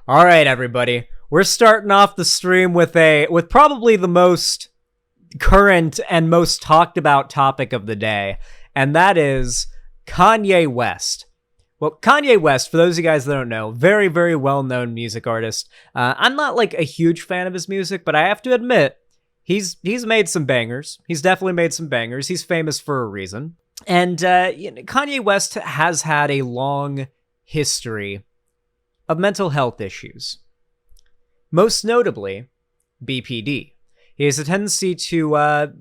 All right, everybody. We're starting off the stream with probably the most current and most talked about topic of the day, and that is Kanye West. Well, Kanye West, for those of you guys that don't know, very, very well-known music artist. I'm not like a huge fan of his music, but I have to admit, he's made some bangers. He's definitely made some bangers. He's famous for a reason. And Kanye West has had a long history of mental health issues. Most notably, BPD. He has a tendency to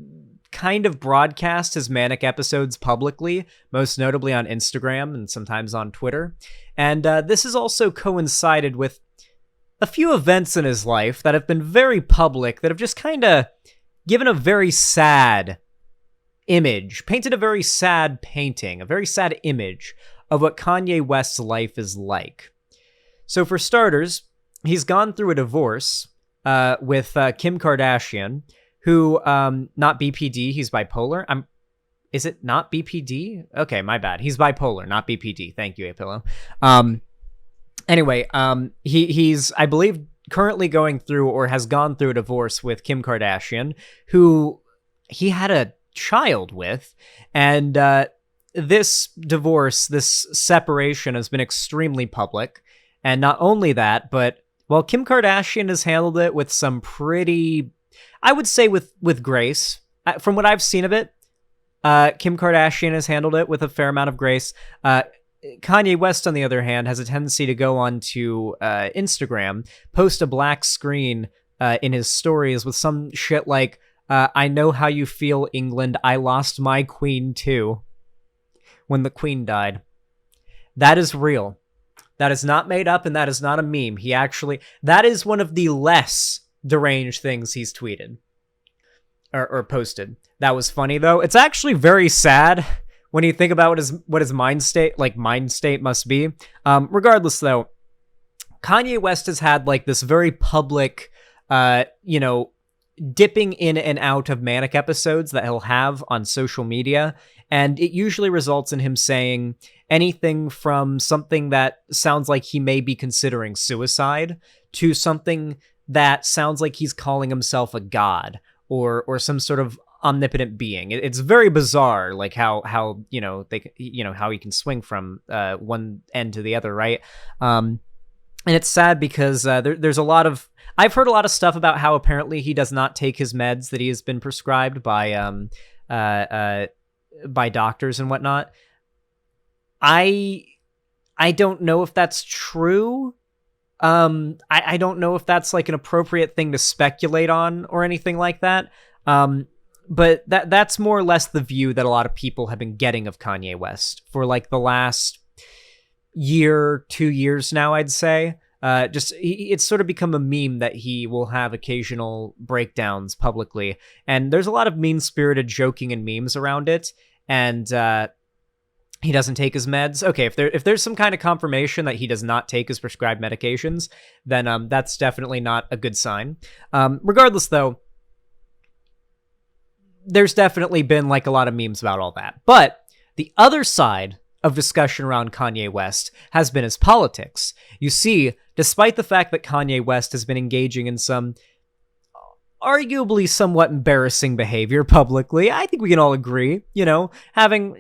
kind of broadcast his manic episodes publicly, most notably on Instagram and sometimes on Twitter. And this has also coincided with a few events in his life that have been very public, that have just kind of given a very sad image, painted a very sad painting, a very sad image of what Kanye West's life is like. So for starters, he's gone through a divorce with Kim Kardashian, who, not BPD, he's bipolar. Is it not BPD? Okay, my bad. He's bipolar, not BPD. Thank you, A-Pillow. Anyway, he's, I believe, currently going through or has gone through a divorce with Kim Kardashian, who he had a child with, and this divorce, this separation has been extremely public. And not only that, but, well, Kim Kardashian has handled it with some pretty, I would say with grace. From what I've seen of it, Kim Kardashian has handled it with a fair amount of grace. Kanye West, on the other hand, has a tendency to go on to Instagram, post a black screen in his stories with some shit like, I know how you feel, England. I lost my queen, too. When the queen died. That is real. That is not made up, and that is not a meme. That is one of the less deranged things he's tweeted. Or posted. That was funny, though. It's actually very sad when you think about what his mind state must be. Regardless, though, Kanye West has had, like, this very public, dipping in and out of manic episodes that he'll have on social media, and it usually results in him saying anything from something that sounds like he may be considering suicide to something that sounds like he's calling himself a god or some sort of omnipotent being. It's very bizarre, like how how he can swing from one end to the other, right? And it's sad because there's a lot of, I've heard a lot of stuff about how apparently he does not take his meds that he has been prescribed by doctors and whatnot. I don't know if that's true. I don't know if that's like an appropriate thing to speculate on or anything like that. But that's more or less the view that a lot of people have been getting of Kanye West for like the last year, 2 years now, I'd say. It's sort of become a meme that he will have occasional breakdowns publicly, and there's a lot of mean-spirited joking and memes around it, and he doesn't take his meds. Okay, if there's some kind of confirmation that he does not take his prescribed medications, then that's definitely not a good sign. Regardless, though, there's definitely been like a lot of memes about all that. But the other side of discussion around Kanye West has been his politics. You see, despite the fact that Kanye West has been engaging in some arguably somewhat embarrassing behavior publicly, I think we can all agree, having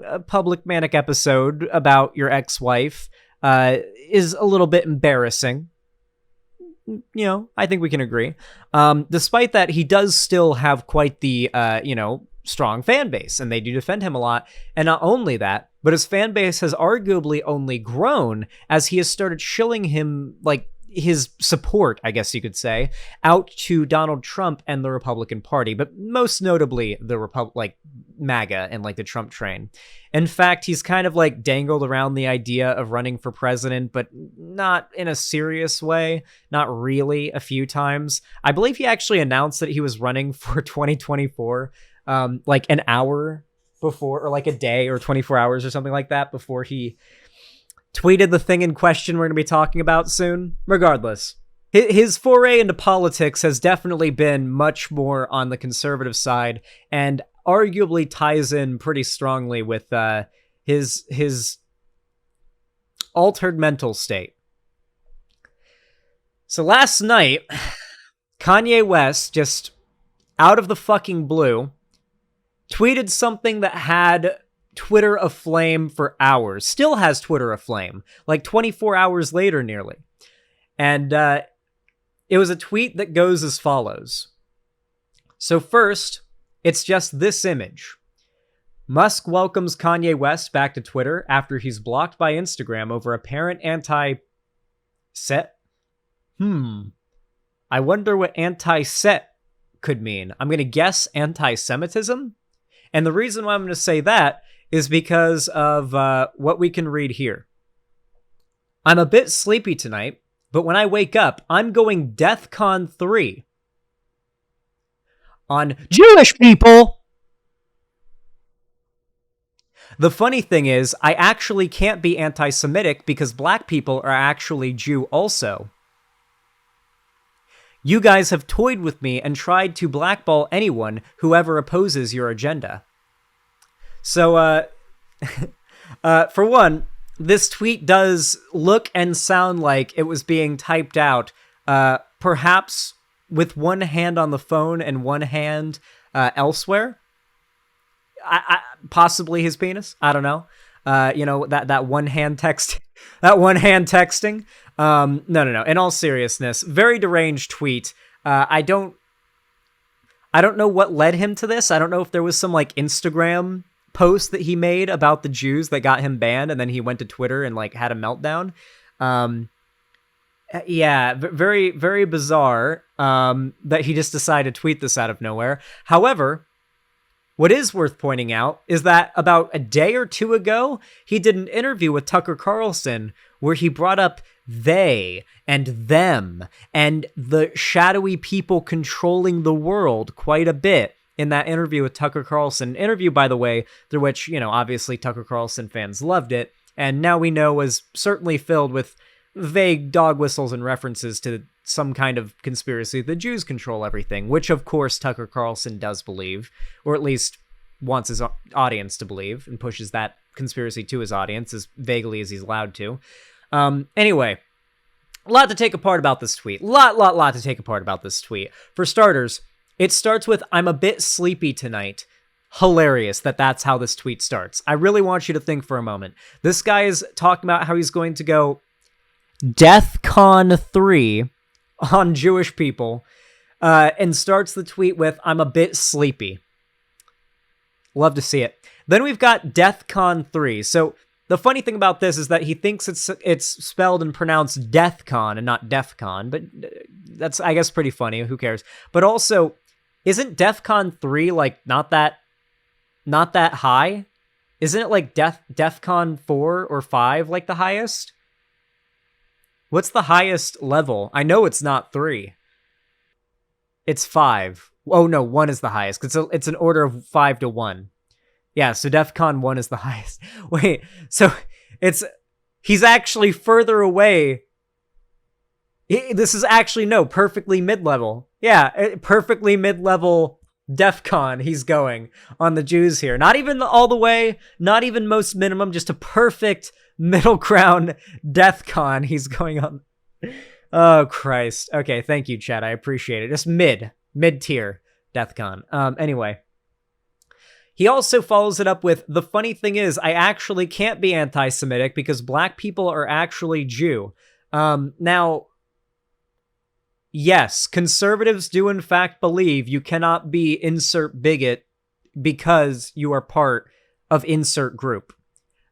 a public manic episode about your ex-wife is a little bit embarrassing. I think we can agree. Despite that, he does still have quite the, strong fan base, and they do defend him a lot. And not only that, but his fan base has arguably only grown as he has started shilling him, like, his support, I guess you could say, out to Donald Trump and the Republican Party, but most notably the MAGA and like the Trump train. In fact, he's kind of like dangled around the idea of running for president, but not in a serious way, not really, a few times. I believe he actually announced that he was running for 2024, like an hour before, or like a day or 24 hours or something like that before he tweeted the thing in question we're going to be talking about soon. Regardless, his foray into politics has definitely been much more on the conservative side, and arguably ties in pretty strongly with his altered mental state. So last night, Kanye West, just out of the fucking blue, tweeted something that had Twitter aflame for hours. Still has Twitter aflame, like 24 hours later nearly. And it was a tweet that goes as follows. So first, it's just this image. Musk welcomes Kanye West back to Twitter after he's blocked by Instagram over apparent anti-set. I wonder what anti-set could mean. I'm going to guess anti-Semitism. And the reason why I'm going to say that is because of what we can read here. I'm a bit sleepy tonight, but when I wake up, I'm going DEFCON 3 on Jewish people. The funny thing is, I actually can't be anti-Semitic because black people are actually Jew also. You guys have toyed with me and tried to blackball anyone who ever opposes your agenda. So, for one, this tweet does look and sound like it was being typed out, perhaps with one hand on the phone and one hand elsewhere. Possibly his penis. I don't know. That one hand text, that one hand texting. No. In all seriousness, very deranged tweet. I don't know what led him to this. I don't know if there was some like Instagram post that he made about the Jews that got him banned, and then he went to Twitter and like had a meltdown. Yeah, very, very bizarre. That he just decided to tweet this out of nowhere. However, what is worth pointing out is that about a day or two ago, he did an interview with Tucker Carlson where he brought up they and them and the shadowy people controlling the world quite a bit in that interview with Tucker Carlson. An interview, by the way, through which, obviously Tucker Carlson fans loved it. And now we know was certainly filled with vague dog whistles and references to some kind of conspiracy. The Jews control everything, which of course Tucker Carlson does believe, or at least wants his audience to believe, and pushes that conspiracy to his audience as vaguely as he's allowed to. Anyway, a lot to take apart about this tweet. Lot to take apart about this tweet. For starters, it starts with, I'm a bit sleepy tonight. Hilarious that that's how this tweet starts. I really want you to think for a moment. This guy is talking about how he's going to go DEFCON 3 on Jewish people, and starts the tweet with, I'm a bit sleepy. Love to see it. Then we've got DEFCON 3. So the funny thing about this is that he thinks it's spelled and pronounced DEFCON and not DEFCON, but that's, I guess, pretty funny. Who cares? But also, isn't DEFCON 3 like not that high? Isn't it like DEFCON 4 or 5 like the highest? What's the highest level? I know it's not 3. It's 5. Oh no, 1 is the highest. It's an order of 5 to 1. Yeah, so DEFCON 1 is the highest. Wait, so he's actually further away. This is actually, no, perfectly mid-level. Yeah, perfectly mid-level DEFCON he's going on the Jews here. Not even all the way, not even most minimum, just a perfect middle ground DEFCON he's going on. Oh, Christ. Okay, thank you, chat. I appreciate it. Just mid-tier DEFCON. Anyway. He also follows it up with, the funny thing is, I actually can't be anti-Semitic because black people are actually Jew. Now, yes, conservatives do in fact believe you cannot be insert bigot because you are part of insert group.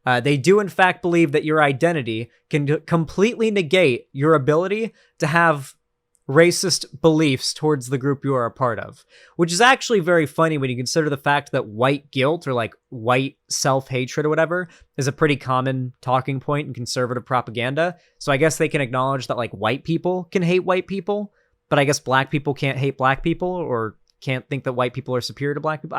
They do in fact believe that your identity can completely negate your ability to have racist beliefs towards the group you are a part of, which is actually very funny when you consider the fact that white guilt or like white self-hatred or whatever is a pretty common talking point in conservative propaganda. So I guess they can acknowledge that like white people can hate white people, but I guess black people can't hate black people or can't think that white people are superior to black people.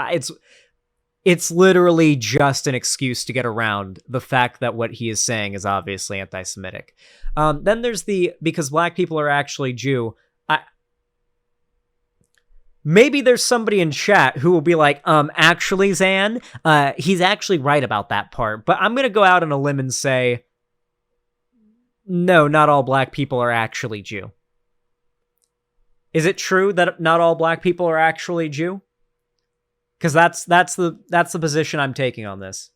It's literally just an excuse to get around the fact that what he is saying is obviously anti-Semitic. Then there's because black people are actually Jew. Maybe there's somebody in chat who will be like, actually, Zan, he's actually right about that part. But I'm going to go out on a limb and say, no, not all black people are actually Jew. Is it true that not all black people are actually Jew? Because that's the position I'm taking on this.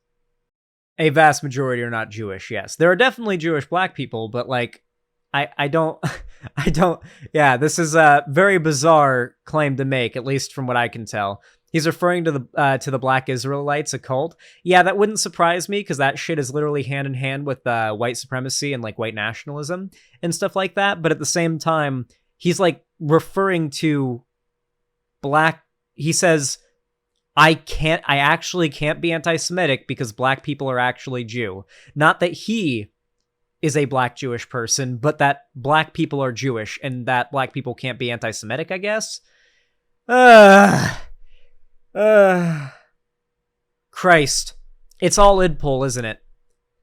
A vast majority are not Jewish. Yes, there are definitely Jewish black people, but like, I don't, Yeah, this is a very bizarre claim to make, at least from what I can tell. He's referring to the Black Israelites, a cult. Yeah, that wouldn't surprise me, because that shit is literally hand in hand with white supremacy and like white nationalism and stuff like that. But at the same time, he's like referring to black. He says, I actually can't be anti-Semitic because black people are actually Jew. Not that he is a black Jewish person, but that black people are Jewish and that black people can't be anti-Semitic, I guess. Christ. It's all idpol, isn't it?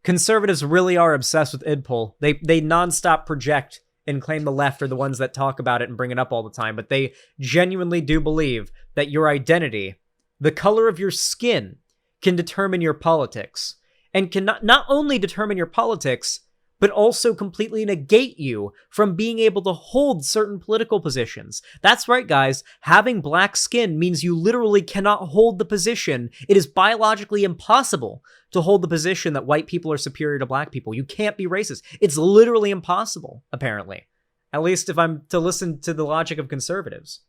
Conservatives really are obsessed with idpol. They nonstop project and claim the left are the ones that talk about it and bring it up all the time, but they genuinely do believe that your identity, the color of your skin, can determine your politics, and can not only determine your politics, but also completely negate you from being able to hold certain political positions. That's right, guys. Having black skin means you literally cannot hold the position. It is biologically impossible to hold the position that white people are superior to black people. You can't be racist. It's literally impossible, apparently. At least if I'm to listen to the logic of conservatives.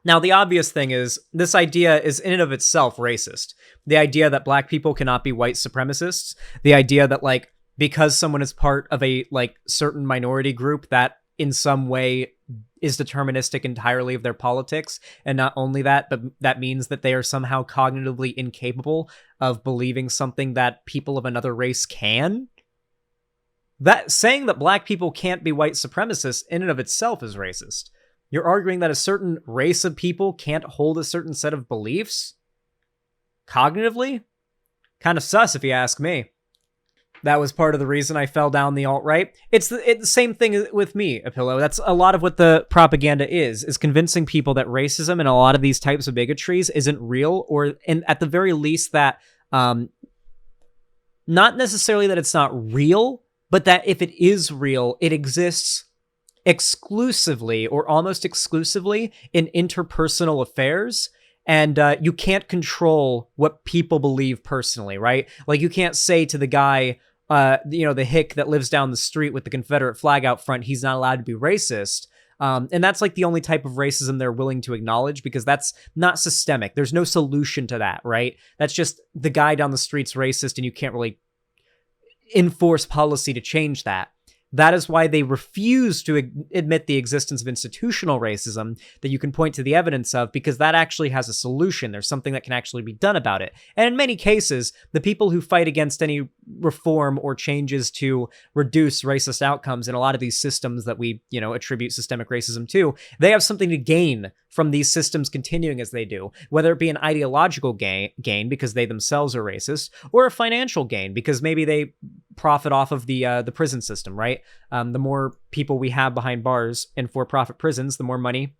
Now, the obvious thing is, this idea is in and of itself racist. The idea that black people cannot be white supremacists. The idea that, like, because someone is part of a, like, certain minority group that in some way is deterministic entirely of their politics. And not only that, but that means that they are somehow cognitively incapable of believing something that people of another race can. That saying that black people can't be white supremacists in and of itself is racist. You're arguing that a certain race of people can't hold a certain set of beliefs? Cognitively? Kind of sus, if you ask me. That was part of the reason I fell down the alt-right. It's the same thing with me, Apillo. That's a lot of what the propaganda is convincing people that racism and a lot of these types of bigotries isn't real, or at the very least that, not necessarily that it's not real, but that if it is real, it exists exclusively or almost exclusively in interpersonal affairs. And you can't control what people believe personally, right? Like, you can't say to the guy, the hick that lives down the street with the Confederate flag out front, he's not allowed to be racist. And that's like the only type of racism they're willing to acknowledge, because that's not systemic. There's no solution to that, right? That's just the guy down the street's racist, and you can't really enforce policy to change that. That is why they refuse to admit the existence of institutional racism that you can point to the evidence of, because that actually has a solution. There's something that can actually be done about it. And in many cases, the people who fight against any reform or changes to reduce racist outcomes in a lot of these systems that we, attribute systemic racism to, they have something to gain from these systems continuing as they do, whether it be an ideological gain because they themselves are racist, or a financial gain because maybe they profit off of the prison system, right? The more people we have behind bars in for-profit prisons, the more money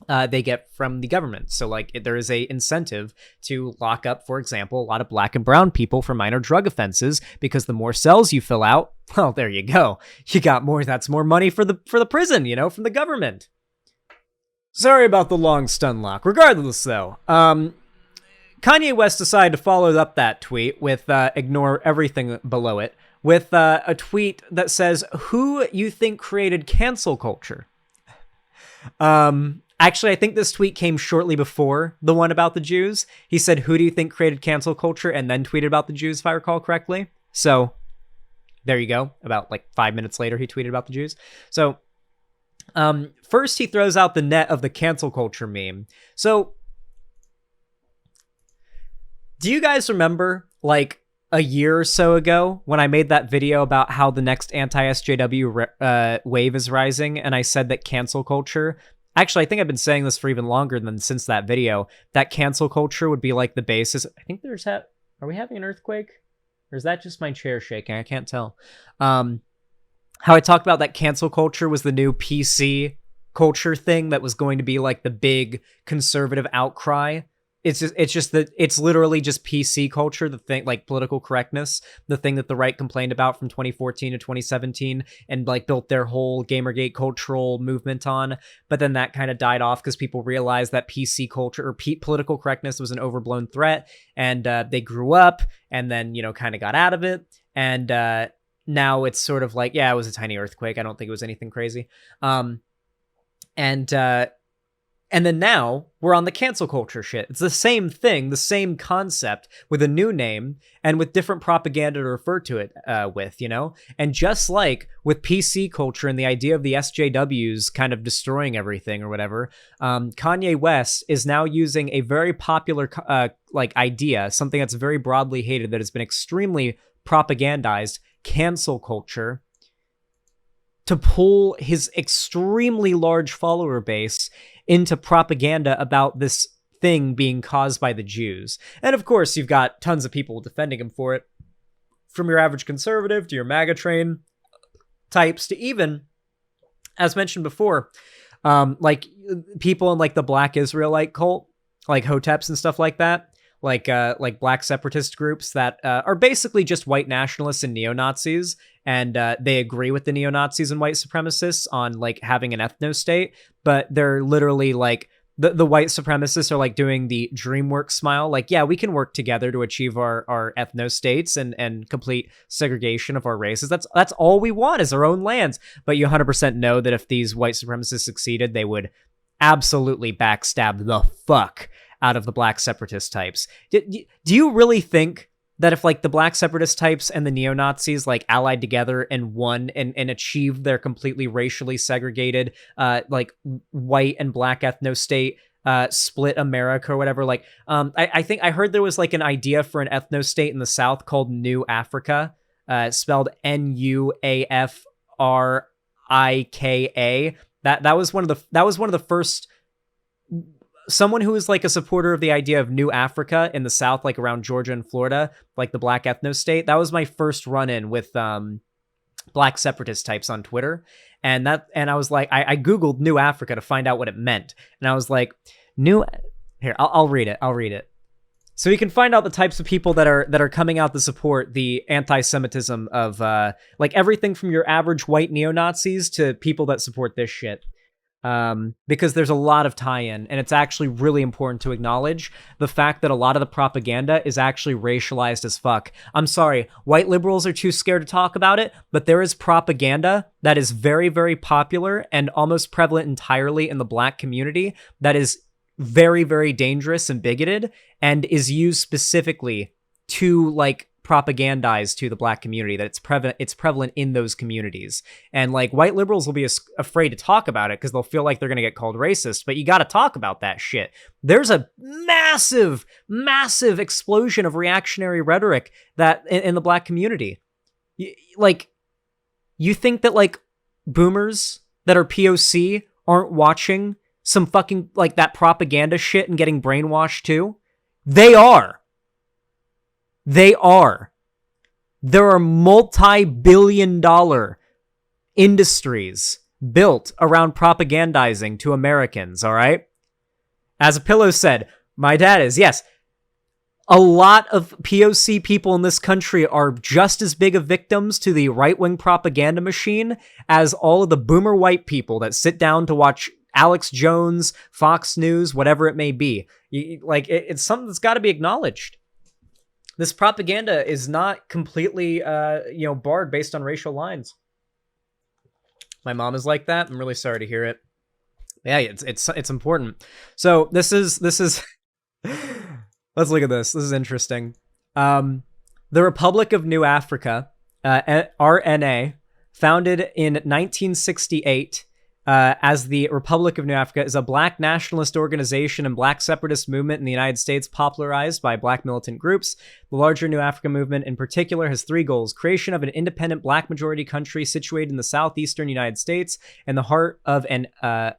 they get from the government. So, like, there is a incentive to lock up, for example, a lot of black and brown people for minor drug offenses, because the more cells you fill out, well, there you go. You got more. That's more money for the prison, from the government. Sorry about the long stun lock. Regardless, though, Kanye West decided to follow up that tweet with ignore everything below it with a tweet that says, "Who you think created cancel culture?" Actually, I think this tweet came shortly before the one about the Jews. He said, "Who do you think created cancel culture?" and then tweeted about the Jews, if I recall correctly. So there you go. About like 5 minutes later, he tweeted about the Jews. So first he throws out the net of the cancel culture meme. So do you guys remember, like, a year or so ago when I made that video about how the next anti-SJW wave is rising, and I said that cancel culture... Actually, I think I've been saying this for even longer than since that video, that cancel culture would be like the basis... I think there's... Are we having an earthquake? Or is that just my chair shaking? I can't tell. How I talked about that cancel culture was the new PC culture thing that was going to be like the big conservative outcry it's just that it's literally just PC culture, the thing, like political correctness, the thing that the right complained about from 2014 to 2017 and like built their whole Gamergate cultural movement on. But then that kind of died off because people realized that PC culture or political correctness was an overblown threat, and they grew up and then, you know, kind of got out of it. And now it's sort of like, yeah, it was a tiny earthquake. I don't think it was anything crazy. And then now we're on the cancel culture shit. It's the same thing, the same concept with a new name and with different propaganda to refer to it with, you know? And just like with PC culture and the idea of the SJWs kind of destroying everything or whatever, Kanye West is now using a very popular like idea, something that's very broadly hated, that has been extremely propagandized, cancel culture, to pull his extremely large follower base into propaganda about this thing being caused by the Jews. And of course, you've got tons of people defending him for it, from your average conservative to your MAGA train types to even, as mentioned before, like people in like the Black Israelite cult, like Hoteps and stuff like that, like Black separatist groups that are basically just white nationalists and neo-Nazis, and they agree with the neo-Nazis and white supremacists on like having an ethno-state, but they're literally like, the white supremacists are like doing the DreamWorks smile, like, yeah, we can work together to achieve our ethno-states and complete segregation of our races. That's all we want is our own lands. But you 100% know that if these white supremacists succeeded, they would absolutely backstab the fuck out of the Black separatist types. Do you really think that if like the Black separatist types and the neo-Nazis like allied together and won and achieved their completely racially segregated like white and Black ethno-state split America or whatever, like I think I heard there was like an idea for an ethno-state in the South called New Africa, spelled NUAFRIKA. That was one of the first. Someone who was like a supporter of the idea of New Africa in the South, like around Georgia and Florida, like the Black ethno-state. That was my first run-in with Black separatist types on Twitter. And I was like, I Googled New Africa to find out what it meant. And I was like, I'll read it. So you can find out the types of people that are coming out to support the anti-Semitism of like everything from your average white neo-Nazis to people that support this shit. Because there's a lot of tie-in, and it's actually really important to acknowledge the fact that a lot of the propaganda is actually racialized as fuck. I'm sorry, white liberals are too scared to talk about it, but there is propaganda that is very, very popular and almost prevalent entirely in the Black community that is very, very dangerous and bigoted, and is used specifically to like propagandize to the Black community, that it's prevalent in those communities. And like white liberals will be afraid to talk about it because they'll feel like they're going to get called racist, but you got to talk about that shit. There's a massive explosion of reactionary rhetoric that in the Black community. Like, you think that like boomers that are POC aren't watching some fucking like that propaganda shit and getting brainwashed too? They are. There are multi-billion-dollar industries built around propagandizing to Americans, all right? As a pillow said, my dad is, yes, a lot of POC people in this country are just as big of victims to the right-wing propaganda machine as all of the boomer white people that sit down to watch Alex Jones, Fox News, whatever it may be. It's something that's got to be acknowledged. This propaganda is not completely, barred based on racial lines. My mom is like that. I'm really sorry to hear it. Yeah, it's important. So this is. Let's look at this. This is interesting. The Republic of New Africa, RNA, founded in 1968. As the Republic of New Africa, is a Black nationalist organization and Black separatist movement in the United States popularized by Black militant groups. The larger New Africa movement in particular has three goals: creation of an independent Black majority country situated in the southeastern United States and the heart of an area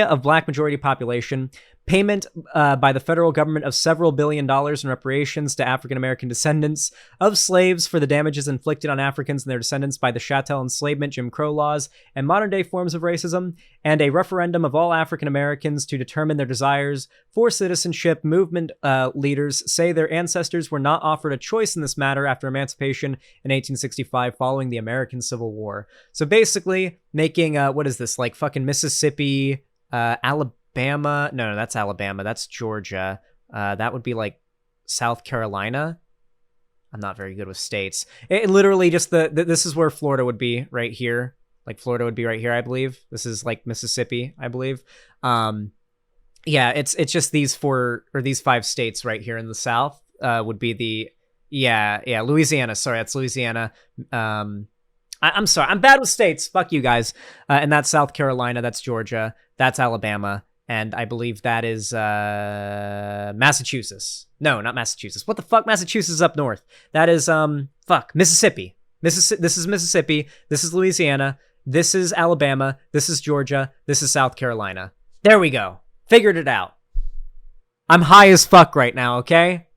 of Black majority population, payment by the federal government of several $1 billion in reparations to African-American descendants of slaves for the damages inflicted on Africans and their descendants by the chattel enslavement, Jim Crow laws, and modern-day forms of racism, and a referendum of all African-Americans to determine their desires for citizenship. Movement leaders say their ancestors were not offered a choice in this matter after emancipation in 1865 following the American Civil War. So basically making, what is this, like fucking Mississippi, Alabama? No, that's Alabama. That's Georgia. That would be like South Carolina. I'm not very good with states. It literally just this is where Florida would be right here. Like Florida would be right here, I believe. This is like Mississippi, I believe. Yeah, it's just these 5 states right here in the South would be the Louisiana. Sorry, that's Louisiana. I'm sorry, I'm bad with states. Fuck you guys. And that's South Carolina. That's Georgia. That's Alabama. And I believe that is Massachusetts. No, not Massachusetts. What the fuck? Massachusetts is up north. That is Mississippi. This is Mississippi. This is Louisiana. This is Alabama. This is Georgia. This is South Carolina. There we go. Figured it out. I'm high as fuck right now, okay?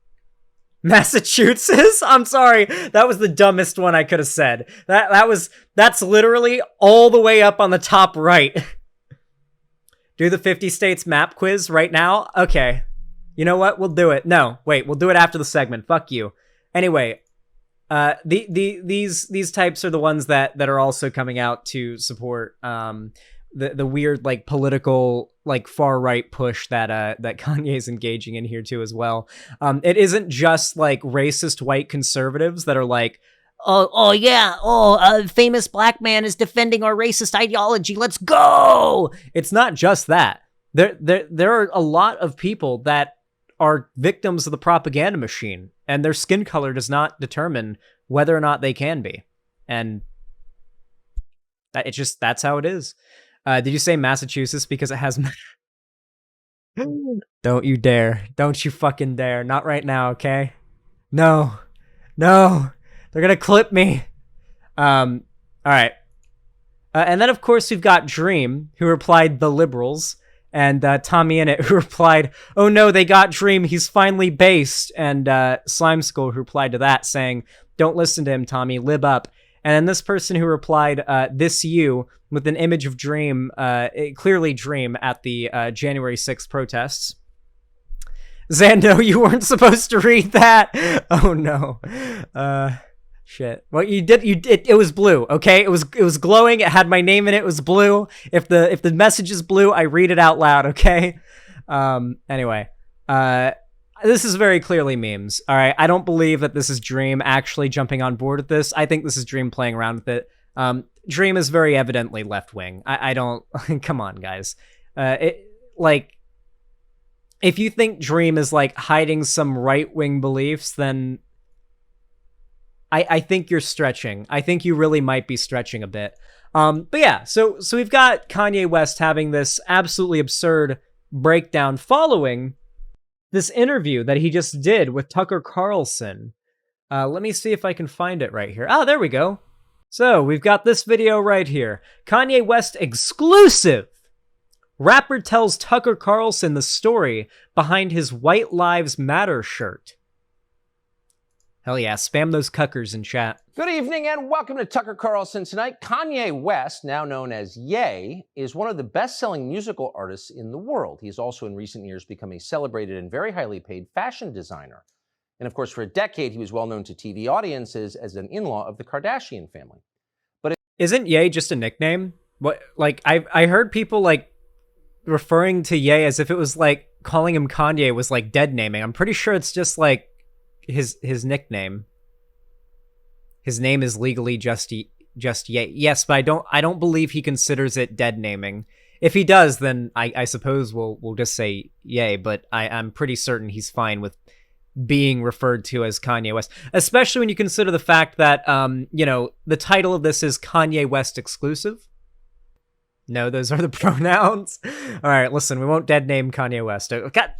Massachusetts? I'm sorry. That was the dumbest one I could have said. That's literally all the way up on the top right. Do the 50 states map quiz right now? Okay. You know what? We'll do it. No, wait. We'll do it after the segment. Fuck you. Anyway, these types are the ones that are also coming out to support the weird like political like far right push that Kanye is engaging in here too as well. It isn't just like racist white conservatives that are like, a famous black man is defending our racist ideology. Let's go. It's not just that. There are a lot of people that are victims of the propaganda machine, and their skin color does not determine whether or not they can be. And that's how it is. Did you say Massachusetts because it has... Don't you dare. Don't you fucking dare. Not right now, okay? No. They're gonna clip me. All right. And then, of course, we've got Dream, who replied, the liberals, and Tommy Innit, who replied, oh no, they got Dream, he's finally based, and Slime Skull, who replied to that, saying, don't listen to him, Tommy, lib up. And then this person who replied, this you, with an image of Dream, clearly Dream, at the January 6th protests. Zando, you weren't supposed to read that. Oh no. Shit. Well, you did. It was blue. Okay, it was glowing. It had my name in it. It was blue. If the message is blue, I read it out loud. Okay. Anyway, this is very clearly memes. All right. I don't believe that this is Dream actually jumping on board with this. I think this is Dream playing around with it. Dream is very evidently left wing. I don't. Come on, guys. If you think Dream is like hiding some right wing beliefs, then I think you're stretching. I think you really might be stretching a bit. But yeah, so we've got Kanye West having this absolutely absurd breakdown following this interview that he just did with Tucker Carlson. Let me see if I can find it right here. Oh, there we go. So we've got this video right here. Kanye West exclusive. Rapper tells Tucker Carlson the story behind his White Lives Matter shirt. Hell yeah, spam those cuckers in chat. Good evening and welcome to Tucker Carlson Tonight. Kanye West, now known as Ye, is one of the best-selling musical artists in the world. He's also in recent years become a celebrated and very highly paid fashion designer. And of course, for a decade, he was well known to TV audiences as an in-law of the Kardashian family. But isn't Ye just a nickname? What, like, I heard people like referring to Ye as if it was like calling him Kanye was like dead naming. I'm pretty sure it's just like his nickname. His name is legally just Ye. Yes, but I don't believe he considers it dead naming. If he does, then I suppose we'll just say Ye, but I'm pretty certain he's fine with being referred to as Kanye West, especially when you consider the fact that the title of this is Kanye West exclusive. No, those are the pronouns. All right, listen, we won't dead name Kanye West. God,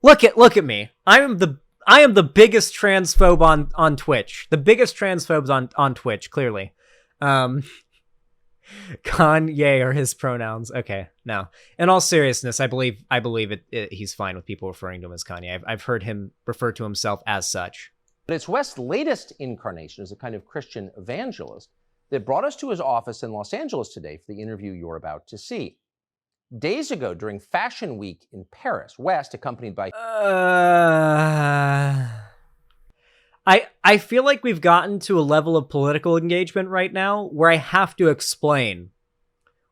look at me. I am the biggest transphobe on Twitch. The biggest transphobes on Twitch, clearly. Kanye are his pronouns. Okay, no. In all seriousness, I believe he's fine with people referring to him as Kanye. I've heard him refer to himself as such. But it's West's latest incarnation as a kind of Christian evangelist that brought us to his office in Los Angeles today for the interview you're about to see. Days ago, during Fashion Week in Paris, West, accompanied by... I feel like we've gotten to a level of political engagement right now where I have to explain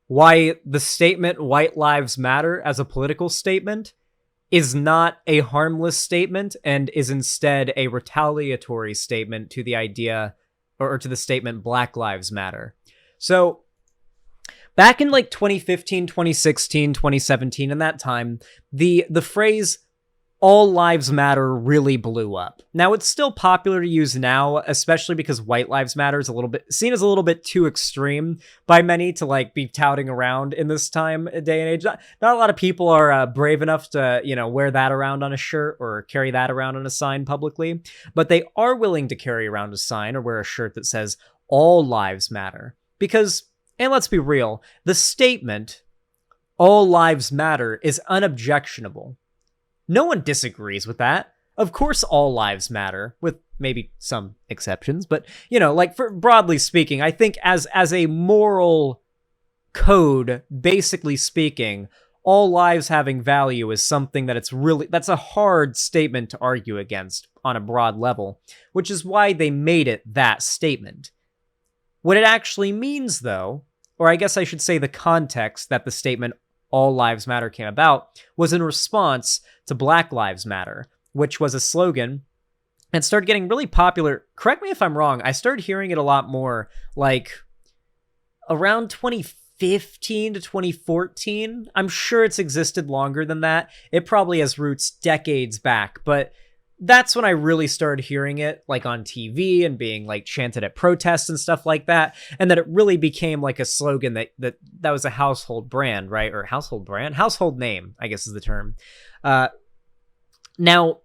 why the statement "White Lives Matter" as a political statement is not a harmless statement and is instead a retaliatory statement to the idea or to the statement "Black Lives Matter." So back in like 2015, 2016, 2017, in that time, the phrase "all lives matter" really blew up. Now, it's still popular to use now, especially because white lives matter is seen as a little bit too extreme by many to like be touting around in this time, day and age. Not a lot of people are brave enough to, wear that around on a shirt or carry that around on a sign publicly, but they are willing to carry around a sign or wear a shirt that says "all lives matter." Because, and let's be real, the statement "all lives matter" is unobjectionable. No one disagrees with that. Of course, all lives matter, with maybe some exceptions. But, broadly speaking, I think as a moral code, basically speaking, all lives having value is something that's a hard statement to argue against on a broad level, which is why they made it that statement. What it actually means, though, or I guess I should say the context that the statement "all lives matter" came about, was in response to Black Lives Matter, which was a slogan and started getting really popular. Correct me if I'm wrong, I started hearing it a lot more like around 2015 to 2014. I'm sure it's existed longer than that. It probably has roots decades back, but that's when I really started hearing it, like on TV and being like chanted at protests and stuff like that. And that it really became like a slogan that was a household brand, right? Or household name, I guess is the term. Now,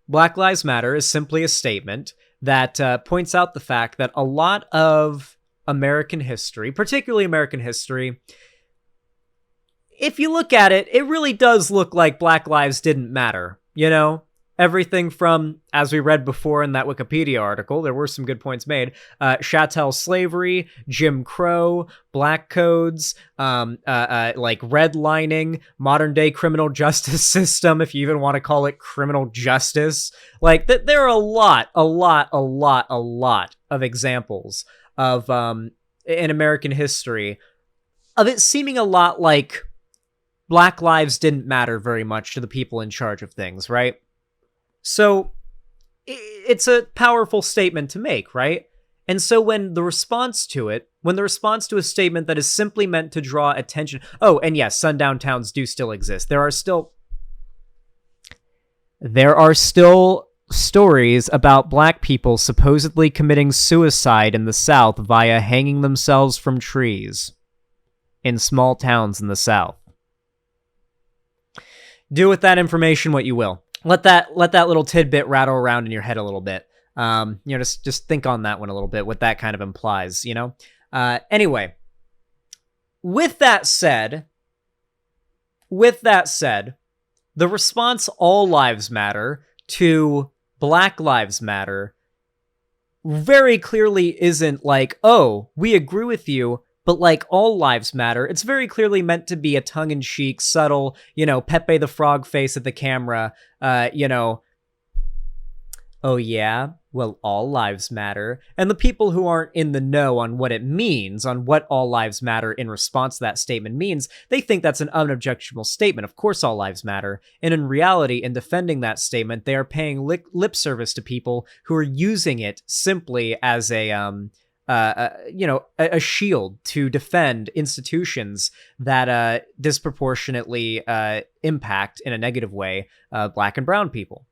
Black Lives Matter is simply a statement that points out the fact that a lot of American history, particularly American history, if you look at it, it really does look like Black lives didn't matter, Everything from, as we read before in that Wikipedia article, there were some good points made, chattel slavery, Jim Crow, black codes, like redlining, modern day criminal justice system, if you even want to call it criminal justice. Like, there are a lot of examples of, in American history, of it seeming a lot like Black lives didn't matter very much to the people in charge of things, right? So it's a powerful statement to make, right? And so when the response to a statement that is simply meant to draw attention, oh, and yes, sundown towns do still exist. There are still stories about Black people supposedly committing suicide in the South via hanging themselves from trees in small towns in the South. Do with that information what you will. Let that little tidbit rattle around in your head a little bit. Just think on that one a little bit, what that kind of implies, Anyway, with that said, the response "all lives matter" to Black Lives Matter very clearly isn't like, oh, we agree with you, but like all lives matter. It's very clearly meant to be a tongue-in-cheek, subtle, Pepe the Frog face at the camera, oh yeah, well, all lives matter. And the people who aren't in the know on what it means, on what all lives matter in response to that statement means, they think that's an unobjectionable statement. Of course, all lives matter. And in reality, in defending that statement, they are paying lip service to people who are using it simply as a shield to defend institutions that disproportionately impact in a negative way Black and brown people.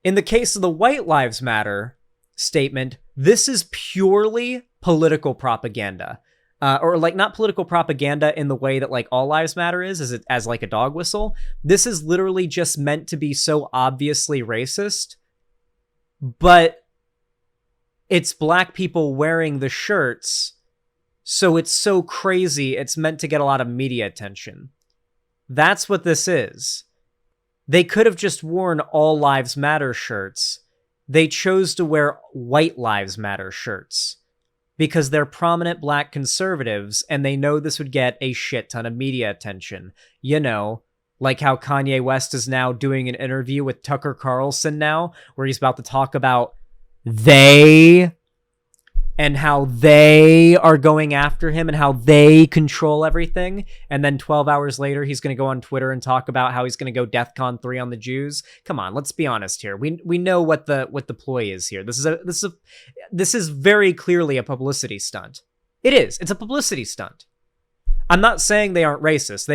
In the case of the White Lives Matter statement, this is purely political propaganda. Or like not political propaganda in the way that like all lives matter is as like a dog whistle. This is literally just meant to be so obviously racist, but it's Black people wearing the shirts so it's so crazy it's meant to get a lot of media attention. That's what this is. They could have just worn All Lives Matter shirts. They chose to wear White Lives Matter shirts because they're prominent black conservatives and they know this would get a shit ton of media attention. You know, like how Kanye West is now doing an interview with Tucker Carlson now, where he's about to talk about they and how they are going after him and how they control everything. And then 12 hours later, he's going to go on Twitter and talk about how he's going to go DEFCON 3 on the Jews. Come on, let's be honest here. We know what the ploy is here. This is very clearly a publicity stunt. It is. It's a publicity stunt. I'm not saying they aren't racist.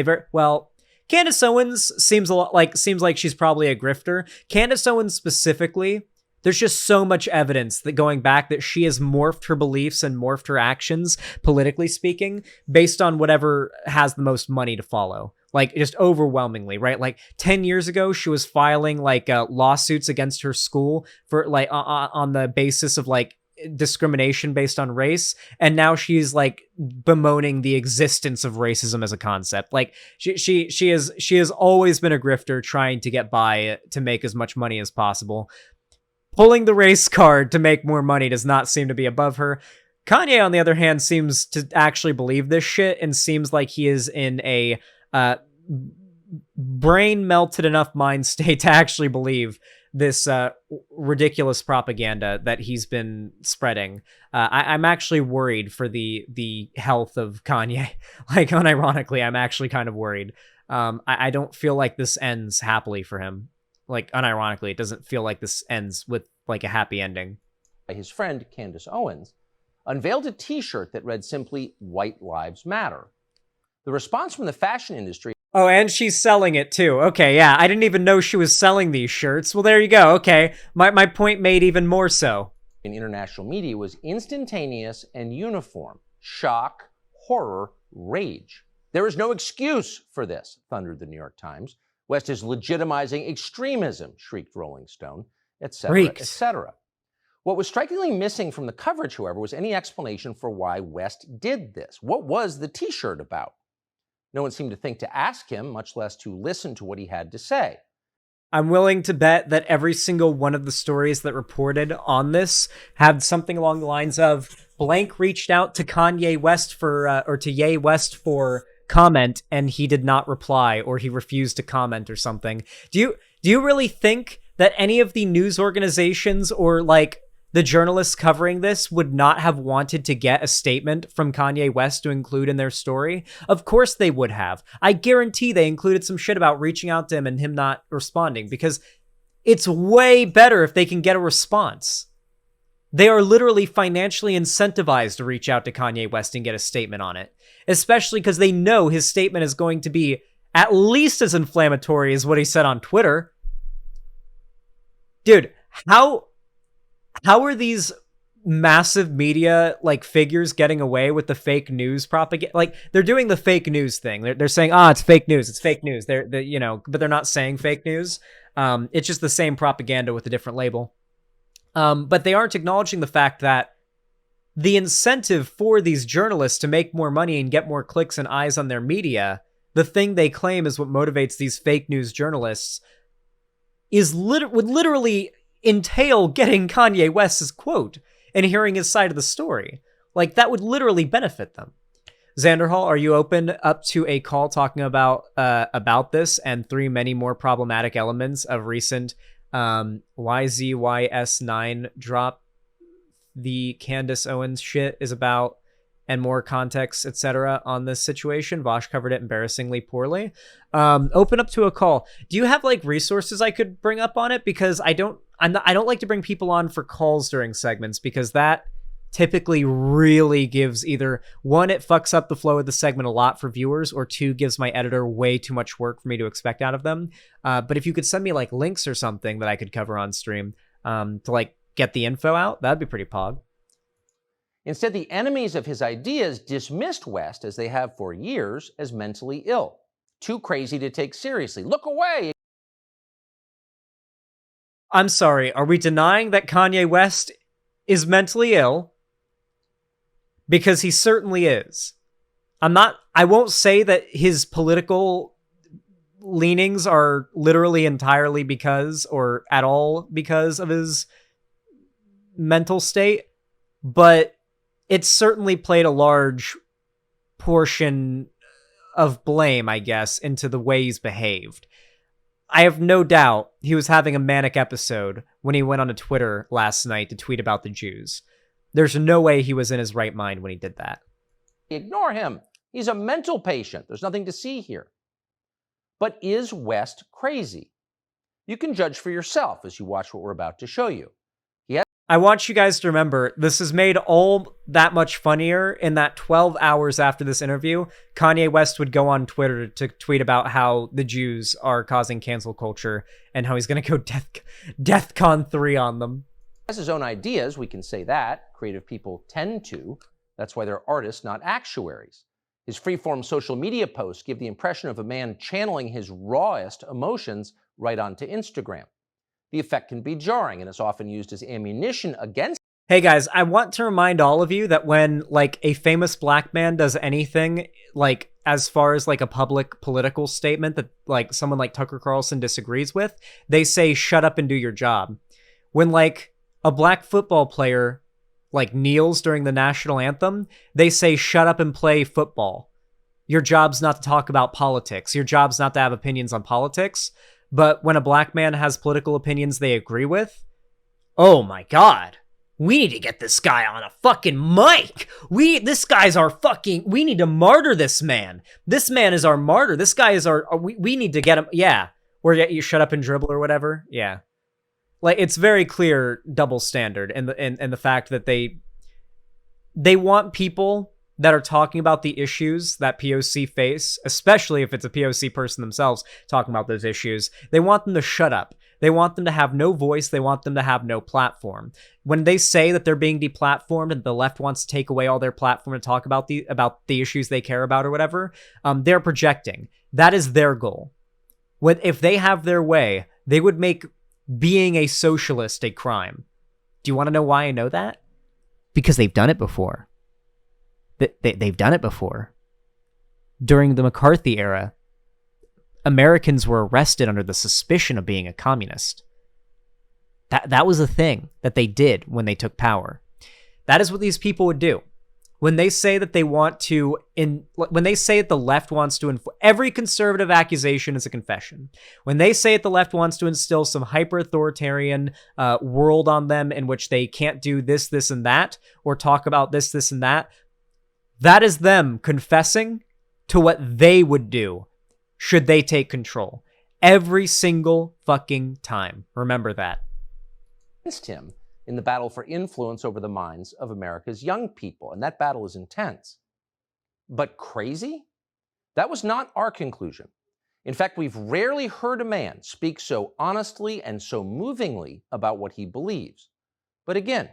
Candace Owens seems like she's probably a grifter. Candace Owens specifically, there's just so much evidence that going back that she has morphed her beliefs and morphed her actions, politically speaking, based on whatever has the most money to follow. Like, just overwhelmingly, right? Like 10 years ago, she was filing lawsuits against her school for on the basis of discrimination based on race, and now she's bemoaning the existence of racism as a concept. Like she has always been a grifter, trying to get by to make as much money as possible. Pulling the race card to make more money does not seem to be above her. Kanye, on the other hand, seems to actually believe this shit and seems like he is in a brain melted enough mind state to actually believe this ridiculous propaganda that he's been spreading. I'm actually worried for the health of Kanye. Unironically, I'm actually kind of worried. I don't feel like this ends happily for him. Unironically, it doesn't feel like this ends with a happy ending. His friend, Candace Owens, unveiled a t-shirt that read simply, "White Lives Matter." The response from the fashion industry... Oh, and she's selling it too. Okay, yeah, I didn't even know she was selling these shirts. Well, there you go. Okay, my point made even more so. In international media was instantaneous and uniform. Shock, horror, rage. There is no excuse for this, thundered the New York Times. West is legitimizing extremism, shrieked Rolling Stone, etc., etc. What was strikingly missing from the coverage, however, was any explanation for why West did this. What was the t-shirt about? No one seemed to think to ask him, much less to listen to what he had to say. I'm willing to bet that every single one of the stories that reported on this had something along the lines of blank reached out to Kanye West or to Ye West for comment and he did not reply, or he refused to comment or something. Do you really think that any of the news organizations or the journalists covering this would not have wanted to get a statement from Kanye West to include in their story? Of course they would have. I guarantee they included some shit about reaching out to him and him not responding, because it's way better if they can get a response. They are literally financially incentivized to reach out to Kanye West and get a statement on it, especially because they know his statement is going to be at least as inflammatory as what he said on Twitter. Dude, how are these massive media figures getting away with the fake news propaganda? They're doing the fake news thing. They're saying, it's fake news. It's fake news. They're but they're not saying fake news. It's just the same propaganda with a different label. But they aren't acknowledging the fact that the incentive for these journalists to make more money and get more clicks and eyes on their media, the thing they claim is what motivates these fake news journalists, would literally entail getting Kanye West's quote and hearing his side of the story. That would literally benefit them. Xanderhall, are you open up to a call talking about this and many more problematic elements of recent YZYS9 drop the Candace Owens shit is about, and more context, etc. on this situation? Vosh covered it embarrassingly poorly. Open up to a call. Do you have resources I could bring up on it? Because I don't like to bring people on for calls during segments, because that typically really gives either one, it fucks up the flow of the segment a lot for viewers, or two, gives my editor way too much work for me to expect out of them. But if you could send me links or something that I could cover on stream to get the info out, that'd be pretty pog. Instead, the enemies of his ideas dismissed West, as they have for years, as mentally ill. Too crazy to take seriously. Look away! I'm sorry, are we denying that Kanye West is mentally ill? because he certainly is. I won't say that his political leanings are literally entirely because or at all because of his mental state, but it certainly played a large portion of blame, I guess, into the way he's behaved. I have no doubt he was having a manic episode when he went on to Twitter last night to tweet about the Jews. There's no way he was in his right mind when he did that. Ignore him. He's a mental patient. There's nothing to see here. But is West crazy? You can judge for yourself as you watch what we're about to show you. I want you guys to remember, this is made all that much funnier in that 12 hours after this interview, Kanye West would go on Twitter to tweet about how the Jews are causing cancel culture and how he's going to go DEFCON 3 on them. He has his own ideas, we can say that. Creative people tend to. That's why they're artists, not actuaries. His freeform social media posts give the impression of a man channeling his rawest emotions right onto Instagram. The effect can be jarring and is often used as ammunition against. Hey guys, I want to remind all of you that when like a famous black man does anything, like as far as like a public political statement that like someone like Tucker Carlson disagrees with, they say shut up and do your job. When like a black football player like kneels during the national anthem, they say shut up and play football. Your job's not to talk about politics. Your job's not to have opinions on politics. But when a black man has political opinions they agree with, oh my God, we need to get this guy on a fucking mic. We need to martyr this man. This man is our martyr. This guy is we need to get him. Yeah. Or you shut up and dribble or whatever. Yeah. Like it's very clear double standard and the fact that they want people that are talking about the issues that POC face, especially if it's a POC person themselves talking about those issues, they want them to shut up. They want them to have no voice. They want them to have no platform. When they say that they're being deplatformed and the left wants to take away all their platform and talk about the issues they care about or whatever, they're projecting. That is their goal. If they have their way, they would make being a socialist a crime. Do you want to know why I know that? Because they've done it before. They've done it before. During the McCarthy era, Americans were arrested under the suspicion of being a communist. That was a thing that they did when they took power. That is what these people would do. When they say that they want to, when they say that the left wants to, every conservative accusation is a confession. When they say that the left wants to instill some hyper-authoritarian world on them in which they can't do this, this, and that, or talk about this, this, and that, that is them confessing to what they would do should they take control. Every single fucking time. Remember that. Against him in the battle for influence over the minds of America's young people. And that battle is intense. But crazy? That was not our conclusion. In fact, we've rarely heard a man speak so honestly and so movingly about what he believes. But again,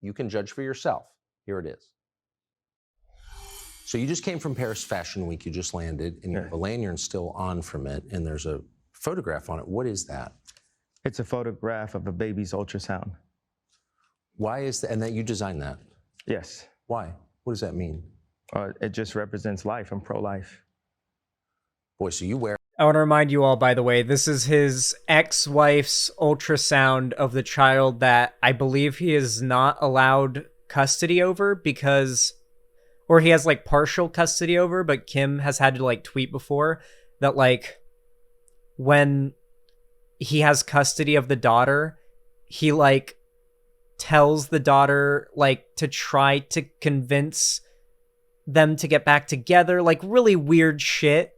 you can judge for yourself. Here it is. So you just came from Paris Fashion Week. You just landed, and the lanyard's still on from it, and there's a photograph on it. What is that? It's a photograph of a baby's ultrasound. Why is that? And that you designed that? Yes. Why? What does that mean? It just represents life. I'm pro-life. Boy, so you wear... I want to remind you all, by the way, this is his ex-wife's ultrasound of the child that I believe he is not allowed custody over because... Or he has, like, partial custody over, but Kim has had to, like, tweet before that, like, when he has custody of the daughter, he, like, tells the daughter, like, to try to convince them to get back together. Like, really weird shit.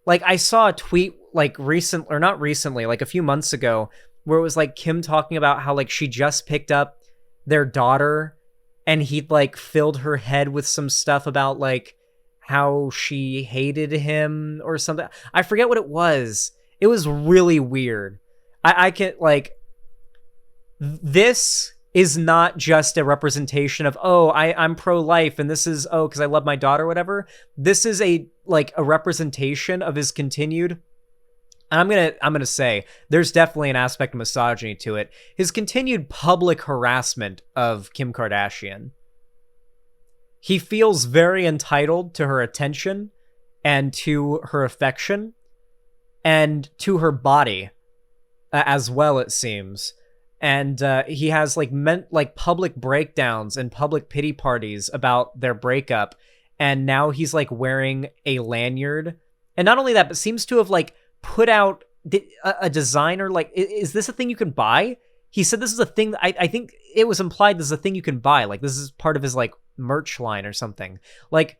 Like, I saw a tweet, like, not recently, like, a few months ago, where it was, like, Kim talking about how, like, she just picked up their daughter and he'd, like, filled her head with some stuff about, like, how she hated him or something. I forget what it was. It was really weird. I can't, like... This is not just a representation of, oh, I'm pro-life, and this is, oh, because I love my daughter or whatever. This is a representation of his continued... And I'm gonna say there's definitely an aspect of misogyny to it. His continued public harassment of Kim Kardashian. he feels very entitled to her attention and to her affection and to her body as well, it seems. And he has like public breakdowns and public pity parties about their breakup. And now he's like wearing a lanyard. And not only that, but seems to have like put out a designer. Like, is this a thing you can buy? He said this is a thing. I think it was implied this is a thing you can buy. Like, this is part of his like merch line or something, like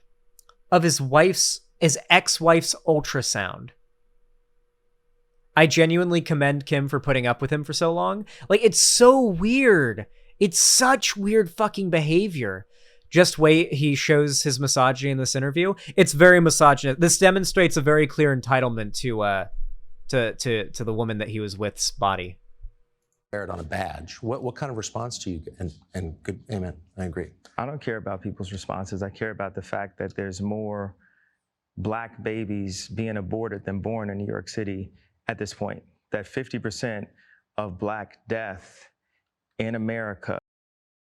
of his ex-wife's ultrasound. I genuinely commend Kim for putting up with him for so long. Like, it's so weird. It's such weird fucking behavior. Just wait, he shows his misogyny in this interview. It's very misogynist. This demonstrates a very clear entitlement to the woman that he was with's body. Wear it on a badge. What kind of response do you get? And good, amen. I agree. I don't care about people's responses. I care about the fact that there's more Black babies being aborted than born in New York City at this point. That 50% of Black death in America.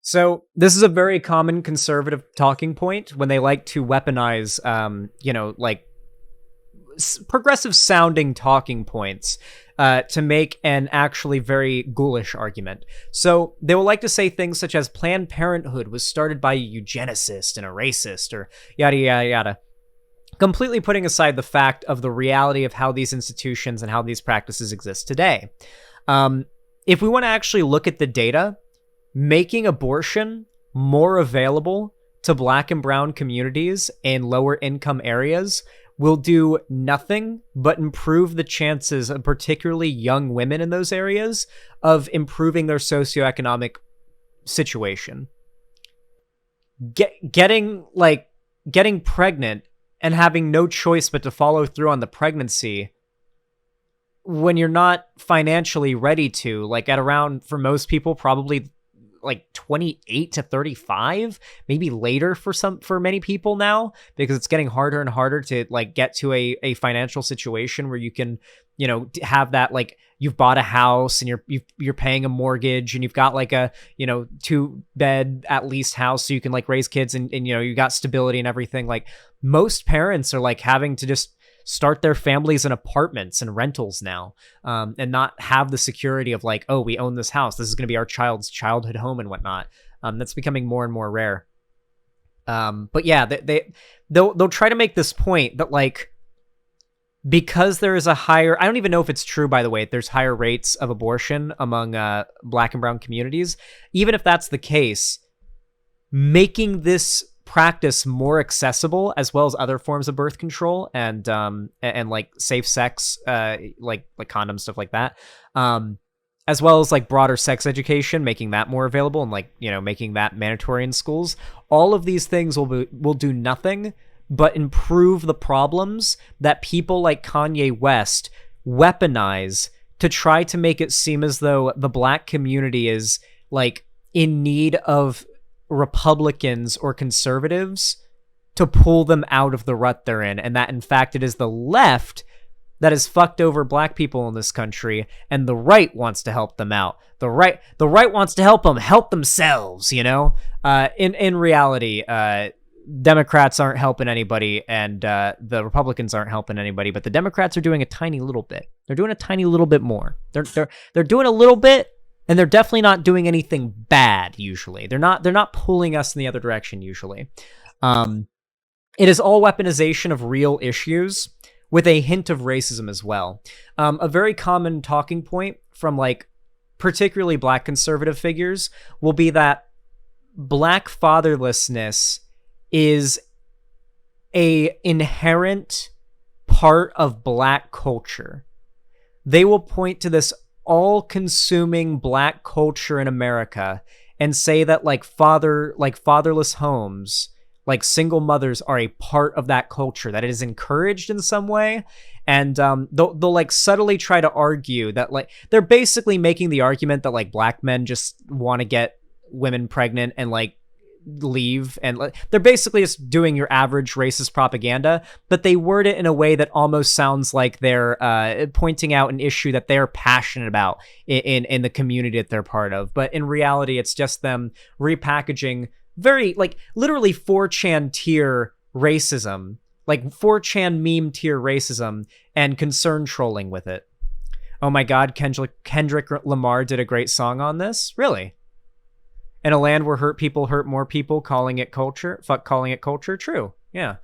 So this is a very common conservative talking point when they like to weaponize, like progressive sounding talking points to make an actually very ghoulish argument. So they will like to say things such as Planned Parenthood was started by a eugenicist and a racist, or yada, yada, yada. Completely putting aside the fact of the reality of how these institutions and how these practices exist today. If we want to actually look at the data, making abortion more available to Black and brown communities in lower income areas will do nothing but improve the chances of particularly young women in those areas of improving their socioeconomic situation. Getting pregnant and having no choice but to follow through on the pregnancy when you're not financially ready to, like at around, for most people, probably like 28 to 35, maybe later for many people now, because it's getting harder and harder to like get to a financial situation where you can, have that, like you've bought a house and you're paying a mortgage and you've got like a, 2-bed at least house so you can like raise kids and you got stability and everything. Like most parents are like having to just start their families in apartments and rentals now, and not have the security of like, oh, we own this house. This is going to be our child's childhood home and whatnot. That's becoming more and more rare. But yeah, they'll try to make this point that like, because there is a higher, I don't even know if it's true, by the way, there's higher rates of abortion among Black and brown communities. Even if that's the case, making this practice more accessible, as well as other forms of birth control and like safe sex, like condoms, stuff like that, as well as like broader sex education, making that more available and like making that mandatory in schools. All of these things will do nothing but improve the problems that people like Kanye West weaponize to try to make it seem as though the Black community is like in need of Republicans or conservatives to pull them out of the rut they're in, and that in fact it is the left that has fucked over Black people in this country, and the right wants to help them out. The right wants to help them help themselves. In reality, Democrats aren't helping anybody, and the Republicans aren't helping anybody, but the Democrats are doing a tiny little bit. They're doing a tiny little bit more. They're doing a little bit. And they're definitely not doing anything bad, usually. They're not pulling us in the other direction, usually. It is all weaponization of real issues with a hint of racism as well. A very common talking point from, like, particularly Black conservative figures will be that Black fatherlessness is a inherent part of Black culture. They will point to this all-consuming Black culture in America and say that fatherless homes, like single mothers, are a part of that culture, that it is encouraged in some way. And they'll like subtly try to argue that like they're basically making the argument that like Black men just want to get women pregnant and like leave, and they're basically just doing your average racist propaganda, but they word it in a way that almost sounds like they're pointing out an issue that they're passionate about in the community that they're part of. But in reality, it's just them repackaging very, like, literally 4chan tier racism, like 4chan meme tier racism and concern trolling with it. Oh my God, Kendrick Lamar did a great song on this? Really? In a land where hurt people hurt more people, calling it culture? Fuck calling it culture? True. Yeah.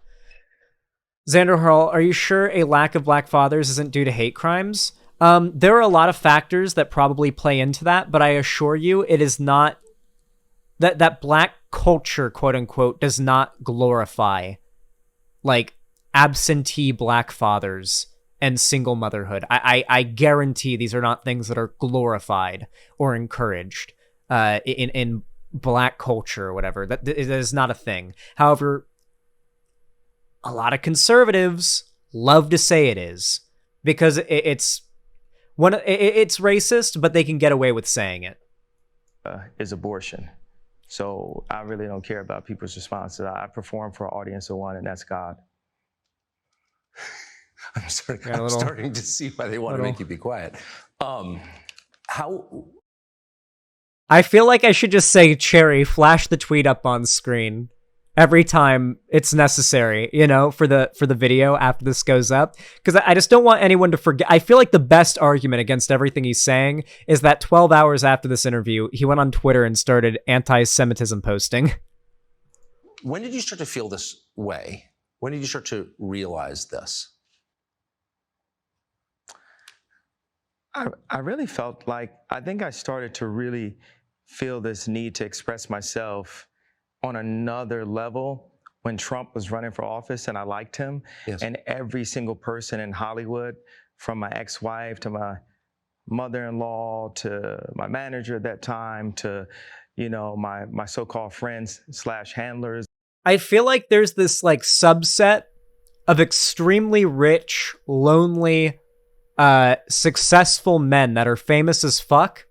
Xander Hurl, are you sure a lack of black fathers isn't due to hate crimes? There are a lot of factors that probably play into that, but I assure you it is not that black culture, quote unquote, does not glorify like absentee black fathers and single motherhood. I guarantee these are not things that are glorified or encouraged in black culture or whatever. That is not a thing. However, a lot of conservatives love to say it is because it's racist, but they can get away with saying it. Is abortion. So I really don't care about people's responses. I perform for an audience of one, and that's God. I'm starting to see why they want to make you be quiet. I feel like I should just say, Cherry, flash the tweet up on screen every time it's necessary, you know, for the video after this goes up. Because I just don't want anyone to forget. I feel like the best argument against everything he's saying is that 12 hours after this interview, he went on Twitter and started anti-Semitism posting. When did you start to feel this way? When did you start to realize this? I really felt like, I think I started to really feel this need to express myself on another level when Trump was running for office and I liked him. Yes. And every single person in Hollywood, from my ex-wife to my mother-in-law to my manager at that time to, you know, my so-called friends / handlers. I feel like there's this like subset of extremely rich, lonely, successful men that are famous as fuck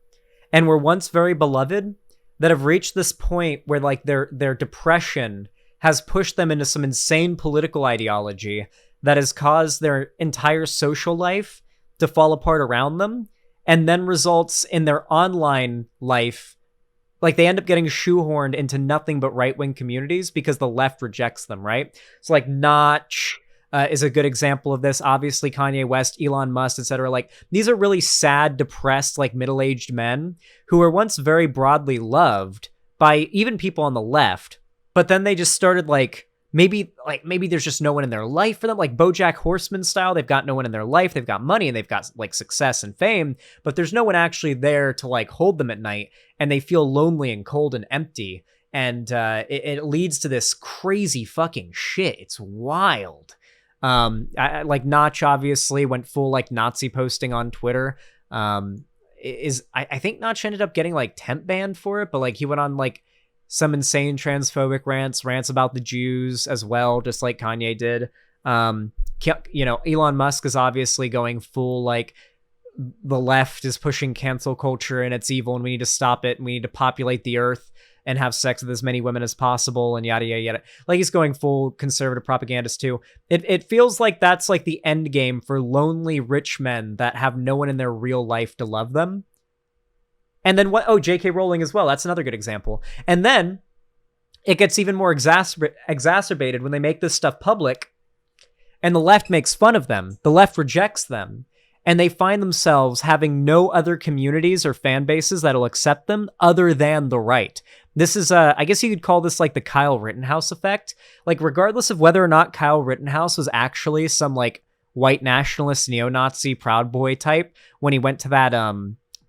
and were once very beloved that have reached this point where like their depression has pushed them into some insane political ideology that has caused their entire social life to fall apart around them, and then results in their online life. Like they end up getting shoehorned into nothing but right-wing communities because the left rejects them, right? So like Notch is a good example of this. Obviously Kanye West, Elon Musk, etc. Like these are really sad, depressed, like middle-aged men who were once very broadly loved by even people on the left, but then they just started like maybe there's just no one in their life for them, like BoJack Horseman style. They've got no one in their life. They've got money and they've got like success and fame, but there's no one actually there to like hold them at night, and they feel lonely and cold and empty. And it leads to this crazy fucking shit. It's wild. Like Notch obviously went full like Nazi posting on Twitter. I think Notch ended up getting like temp banned for it, but like he went on like some insane transphobic rants about the Jews as well, just like Kanye did. You know, Elon Musk is obviously going full like the left is pushing cancel culture and it's evil and we need to stop it and we need to populate the earth and have sex with as many women as possible and yada yada yada. Like he's going full conservative propagandist too. It feels like that's like the end game for lonely rich men that have no one in their real life to love them. And then what? Oh, J.K. Rowling as well. That's another good example. And then it gets even more exacerbated when they make this stuff public and the left makes fun of them. The left rejects them. And they find themselves having no other communities or fan bases that'll accept them other than the right. This is, I guess you could call this like the Kyle Rittenhouse effect. Like, regardless of whether or not Kyle Rittenhouse was actually some like white nationalist, neo-Nazi Proud Boy type when he went to that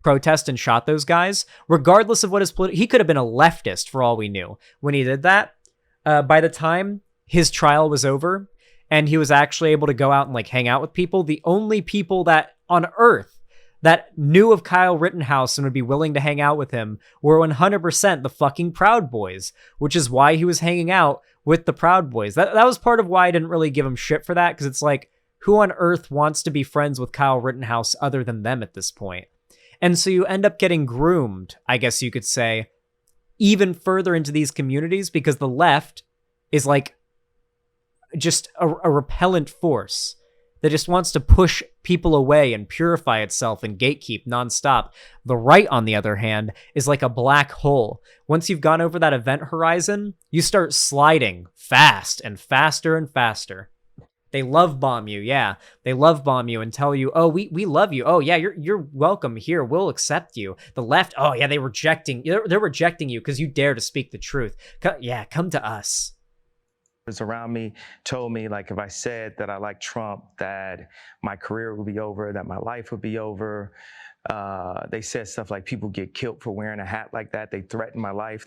protest and shot those guys, regardless of what his he could have been a leftist for all we knew. When he did that, by the time his trial was over, and he was actually able to go out and like hang out with people, the only people that on earth that knew of Kyle Rittenhouse and would be willing to hang out with him were 100% the fucking Proud Boys, which is why he was hanging out with the Proud Boys. That was part of why I didn't really give him shit for that, because it's like, who on earth wants to be friends with Kyle Rittenhouse other than them at this point? And so you end up getting groomed, I guess you could say, even further into these communities because the left is like just a repellent force that just wants to push people away and purify itself and gatekeep nonstop. The right, on the other hand, is like a black hole. Once you've gone over that event horizon, you start sliding fast and faster and faster. They love bomb you, yeah. They love bomb you and tell you, oh, we love you. Oh, yeah, you're welcome here. We'll accept you. The left, oh, yeah, they're rejecting you because you dare to speak the truth. Come to us. Around me told me, like, if I said that I like Trump, that my career would be over, that my life would be over. They said stuff like people get killed for wearing a hat like that. They threatened my life.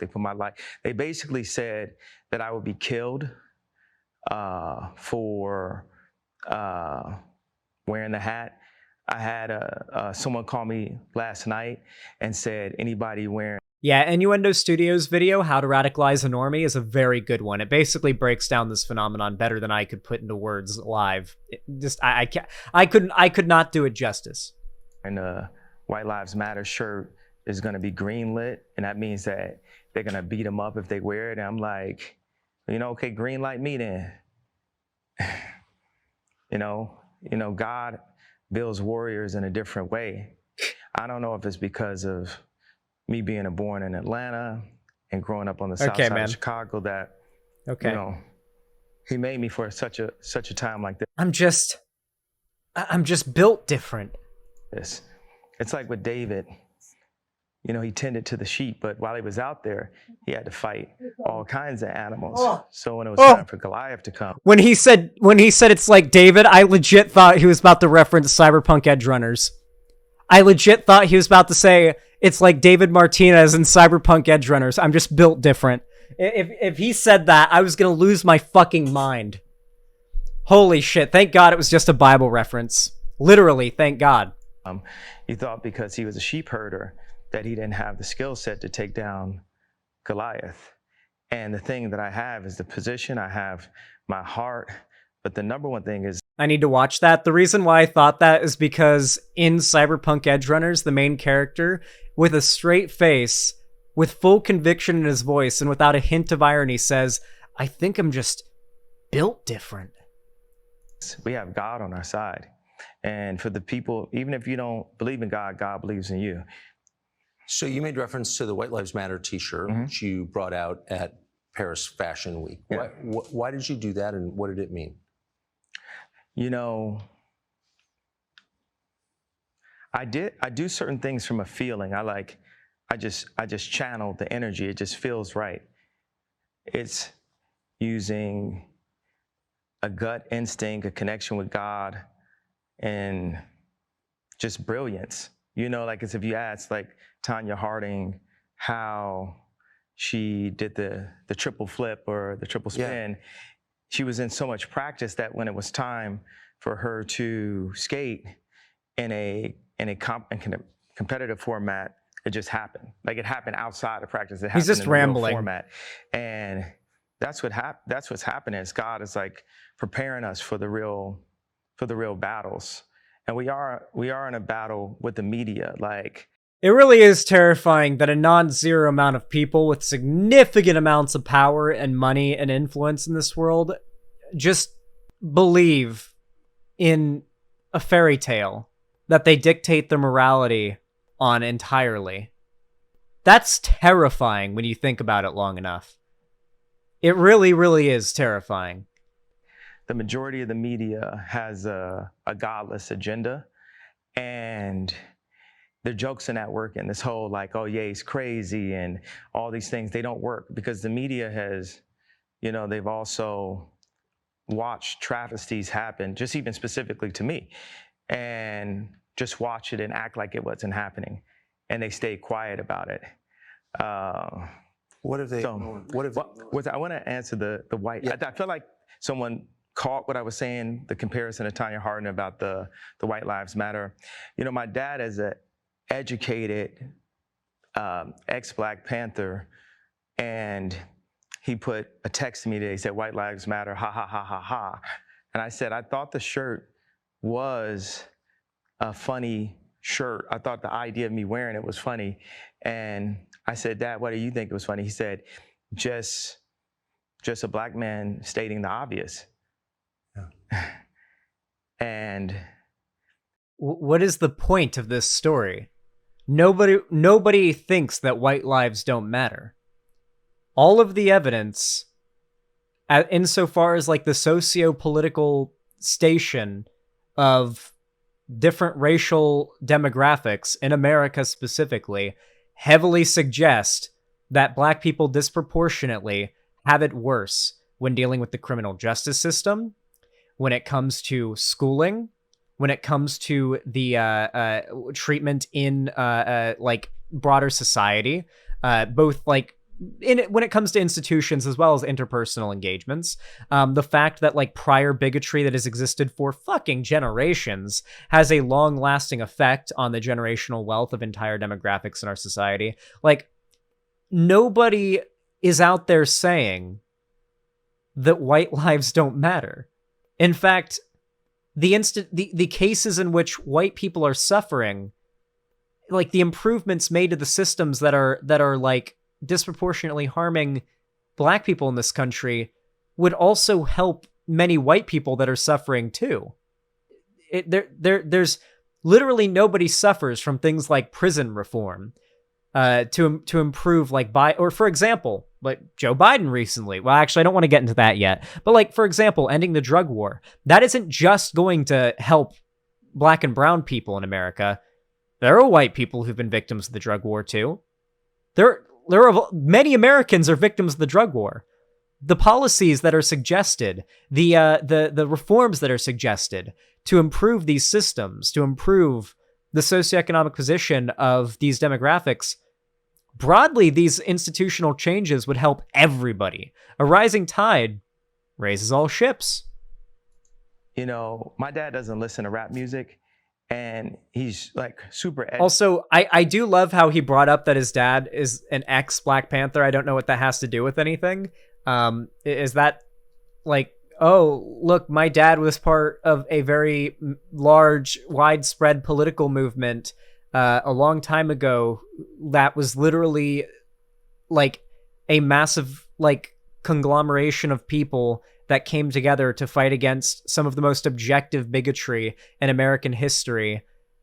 They basically said that I would be killed for wearing the hat. I had someone call me last night and said anybody wearing. Yeah, Innuendo Studios' video, How to Radicalize a Normie, is a very good one. It basically breaks down this phenomenon better than I could put into words live. I could not do it justice. And White Lives Matter shirt is going to be green lit, and that means that they're going to beat them up if they wear it. And I'm like, okay, green light me then. God builds warriors in a different way. I don't know if it's because of me being born in Atlanta and growing up on the south side of Chicago that, he made me for such a time like this. I'm just built different. It's like with David, he tended to the sheep, but while he was out there, he had to fight all kinds of animals. So when it was time for Goliath to come. When he said it's like David, I legit thought he was about to reference Cyberpunk Edge Runners. I legit thought he was about to say it's like David Martinez in Cyberpunk Edge Runners. I'm just built different. If he said that, I was going to lose my fucking mind. Holy shit. Thank God it was just a Bible reference. Literally, thank God. You thought because he was a sheep herder that he didn't have the skill set to take down Goliath. And the thing that I have is the position, I have my heart, but the number one thing is I need to watch that. The reason why I thought that is because in Cyberpunk Edge Runners, the main character, with a straight face, with full conviction in his voice, and without a hint of irony, says, I think I'm just built different. We have God on our side. And for the people, even if you don't believe in God, God believes in you. So you made reference to the White Lives Matter t-shirt, which you brought out at Paris Fashion Week. Yeah. Why did you do that, and what did it mean? I do certain things from a feeling. I just channel the energy. It just feels right. It's using a gut instinct, a connection with God, and just brilliance. As if you asked Tanya Harding how she did the triple flip or the triple spin, she was in so much practice that when it was time for her to skate in a competitive format, it just happened. It happened outside of practice. It happened He's just in rambling. A real format. And that's what's happening is God is preparing us for the real battles. And we are in a battle with the media. It really is terrifying that a non-zero amount of people with significant amounts of power and money and influence in this world just believe in a fairy tale that they dictate their morality on entirely. That's terrifying when you think about it long enough. It really, really is terrifying. The majority of the media has a godless agenda, and their jokes in that work, and this whole he's crazy and all these things, they don't work because the media has, they've also watched travesties happen, just even specifically to me, and just watch it and act like it wasn't happening, and they stay quiet about it. What have they? I want to answer the white. Yeah. I feel like someone caught what I was saying, the comparison to Tanya Harding about the White Lives Matter. My dad is an educated ex-Black Panther, and he put a text to me today. He said, White Lives Matter, ha, ha, ha, ha, ha. And I said, I thought the shirt was a funny shirt. I thought the idea of me wearing it was funny. And I said, Dad, why do you think it was funny? He said, just a Black man stating the obvious. Yeah. And What is the point of this story? Nobody thinks that white lives don't matter. All of the evidence, insofar as like the socio-political station of different racial demographics in America specifically, heavily suggest that black people disproportionately have it worse when dealing with the criminal justice system, when it comes to schooling, when it comes to the treatment in like broader society, both like when it comes to institutions as well as interpersonal engagements. The fact that like prior bigotry that has existed for fucking generations has a long-lasting effect on the generational wealth of entire demographics in our society. Like, nobody is out there saying that white lives don't matter. In fact, the cases in which white people are suffering, like the improvements made to the systems that are like disproportionately harming black people in this country, would also help many white people that are suffering too. There's literally nobody suffers from things like prison reform to improve, like, or for example, like Joe Biden recently. Well, actually, I don't want to get into that yet. But like, for example, ending the drug war. That isn't just going to help black and brown people in America. There are white people who've been victims of the drug war too. There are many Americans are victims of the drug war. The policies that are suggested, the reforms that are suggested to improve these systems, to improve the socioeconomic position of these demographics, broadly, these institutional changes would help everybody. A rising tide raises all ships. You know, my dad doesn't listen to rap music, and he's like super edgy. Also, I do love how he brought up that his dad is an ex-Black Panther. I don't know what that has to do with anything. Is that like, oh, look, my dad was part of a very large, widespread political movement a long time ago that was literally like a massive like conglomeration of people that came together to fight against some of the most objective bigotry in American history,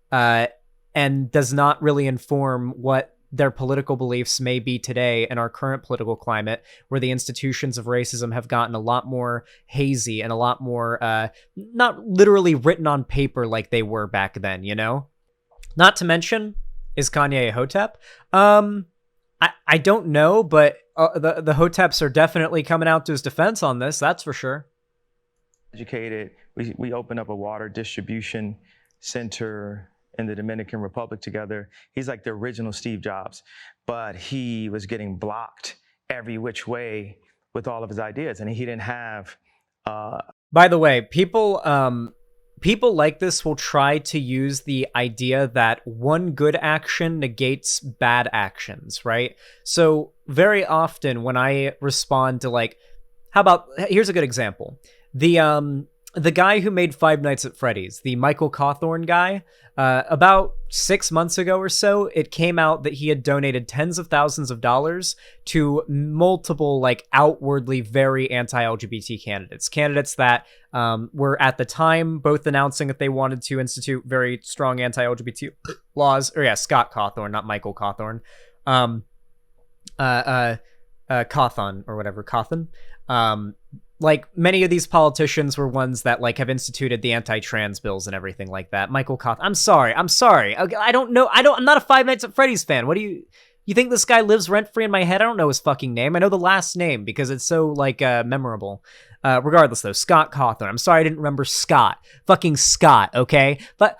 and does not really inform what their political beliefs may be today in our current political climate, where the institutions of racism have gotten a lot more hazy and a lot more not literally written on paper like they were back then, you know? Not to mention, is Kanye a Hotep? I don't know, but the Hoteps are definitely coming out to his defense on this, that's for sure. Educated. We opened up a water distribution center in the Dominican Republic together. He's like the original Steve Jobs, but he was getting blocked every which way with all of his ideas, and he didn't have... By the way, people like this will try to use the idea that one good action negates bad actions, right? So very often when I respond to like, here's a good example. The guy who made Five Nights at Freddy's, the Michael Cawthorn guy, about 6 months ago or so, it came out that he had donated tens of thousands of dollars to multiple, like, outwardly very anti-LGBT candidates that were at the time both announcing that they wanted to institute very strong anti-LGBT laws. Or yeah, Scott Cawthorn, not Michael Cawthorn. Cawthon or whatever, Cawthon. Like, many of these politicians were ones that, like, have instituted the anti-trans bills and everything like that. Michael Cawthon. I'm sorry. I don't know. I'm not a Five Nights at Freddy's fan. What do you think this guy lives rent-free in my head? I don't know his fucking name. I know the last name because it's so, like, memorable. Regardless, though, Scott Cawthon. I'm sorry I didn't remember Scott. Fucking Scott, okay? But,